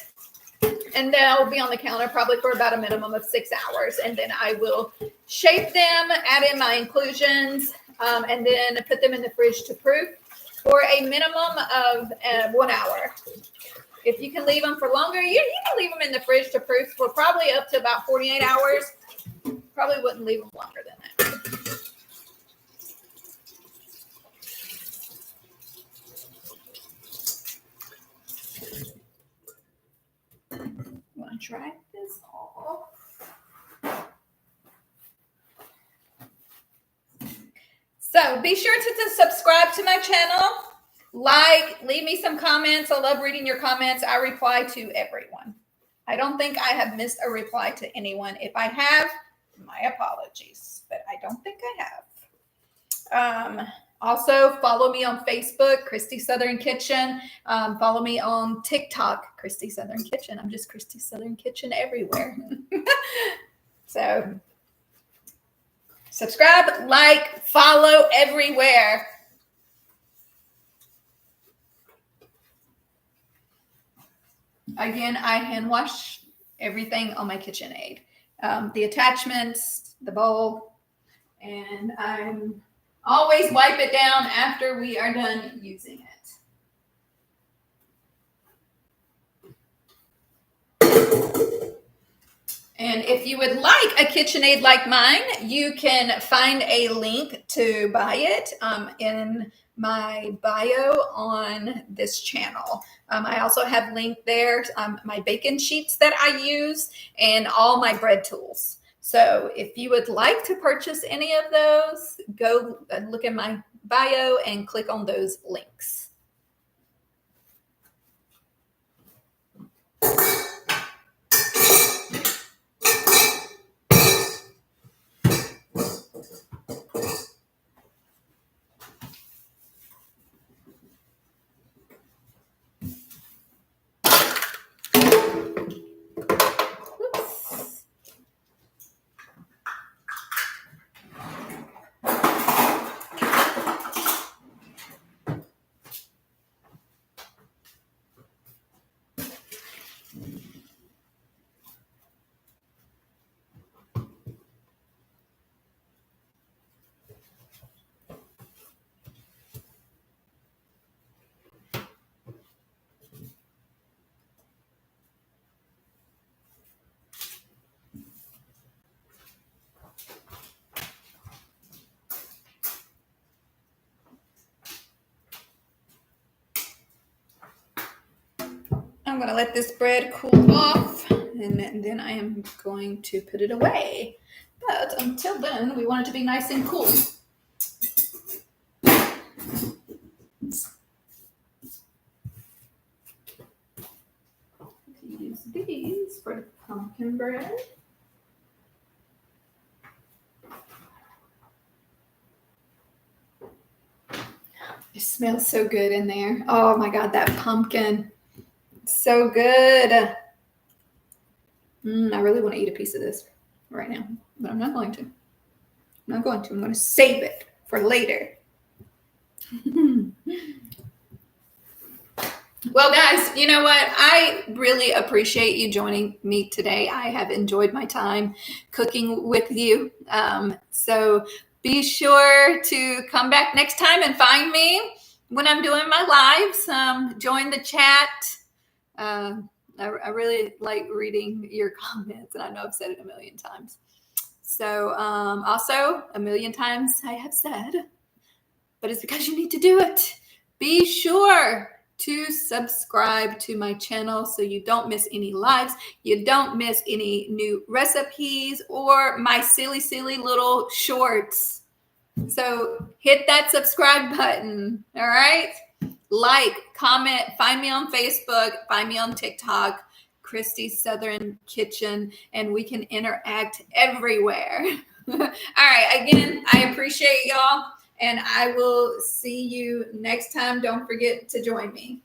[SPEAKER 1] And they'll be on the counter probably for about a minimum of 6 hours. And then I will shape them, add in my inclusions, and then put them in the fridge to proof for a minimum of 1 hour. If you can leave them for longer, you can leave them in the fridge to proof for probably up to about 48 hours. Probably wouldn't leave them longer than that. You want to try this off? So be sure to subscribe to my channel. Leave me some comments. I love reading your comments. I reply to everyone. I don't think I have missed a reply to anyone. If I have, my apologies, but I don't think I have. Also, follow me on Facebook, Christy Southern Kitchen. Follow me on TikTok, Christy Southern Kitchen. I'm just Christy Southern Kitchen everywhere. So subscribe, like, follow everywhere. Again, I hand wash everything on my KitchenAid. The attachments, the bowl, and I'm always wipe it down after we are done using it. And if you would like a KitchenAid like mine, you can find a link to buy it in my bio on this channel. I also have linked there my baking sheets that I use and all my bread tools. So if you would like to purchase any of those, go look at my bio and click on those links. I'm going to let this bread cool off, and then I am going to put it away. But until then, we want it to be nice and cool. Use these for the pumpkin bread. It smells so good in there. Oh my God, that pumpkin. So good. I really want to eat a piece of this right now, but I'm not going to. I'm going to save it for later. Well, guys, you know what? I really appreciate you joining me today. I have enjoyed my time cooking with you. So be sure to come back next time and find me when I'm doing my lives. Join the chat. I really like reading your comments, and I know I've said it a million times. So also, a million times I have said, but it's because you need to do it. Be sure to subscribe to my channel so you don't miss any lives, you don't miss any new recipes or my silly little shorts. So hit that subscribe button, all right? Like, comment, find me on Facebook, find me on TikTok, Christy Southern Kitchen, and we can interact everywhere. All right, again, I appreciate y'all. And I will see you next time. Don't forget to join me.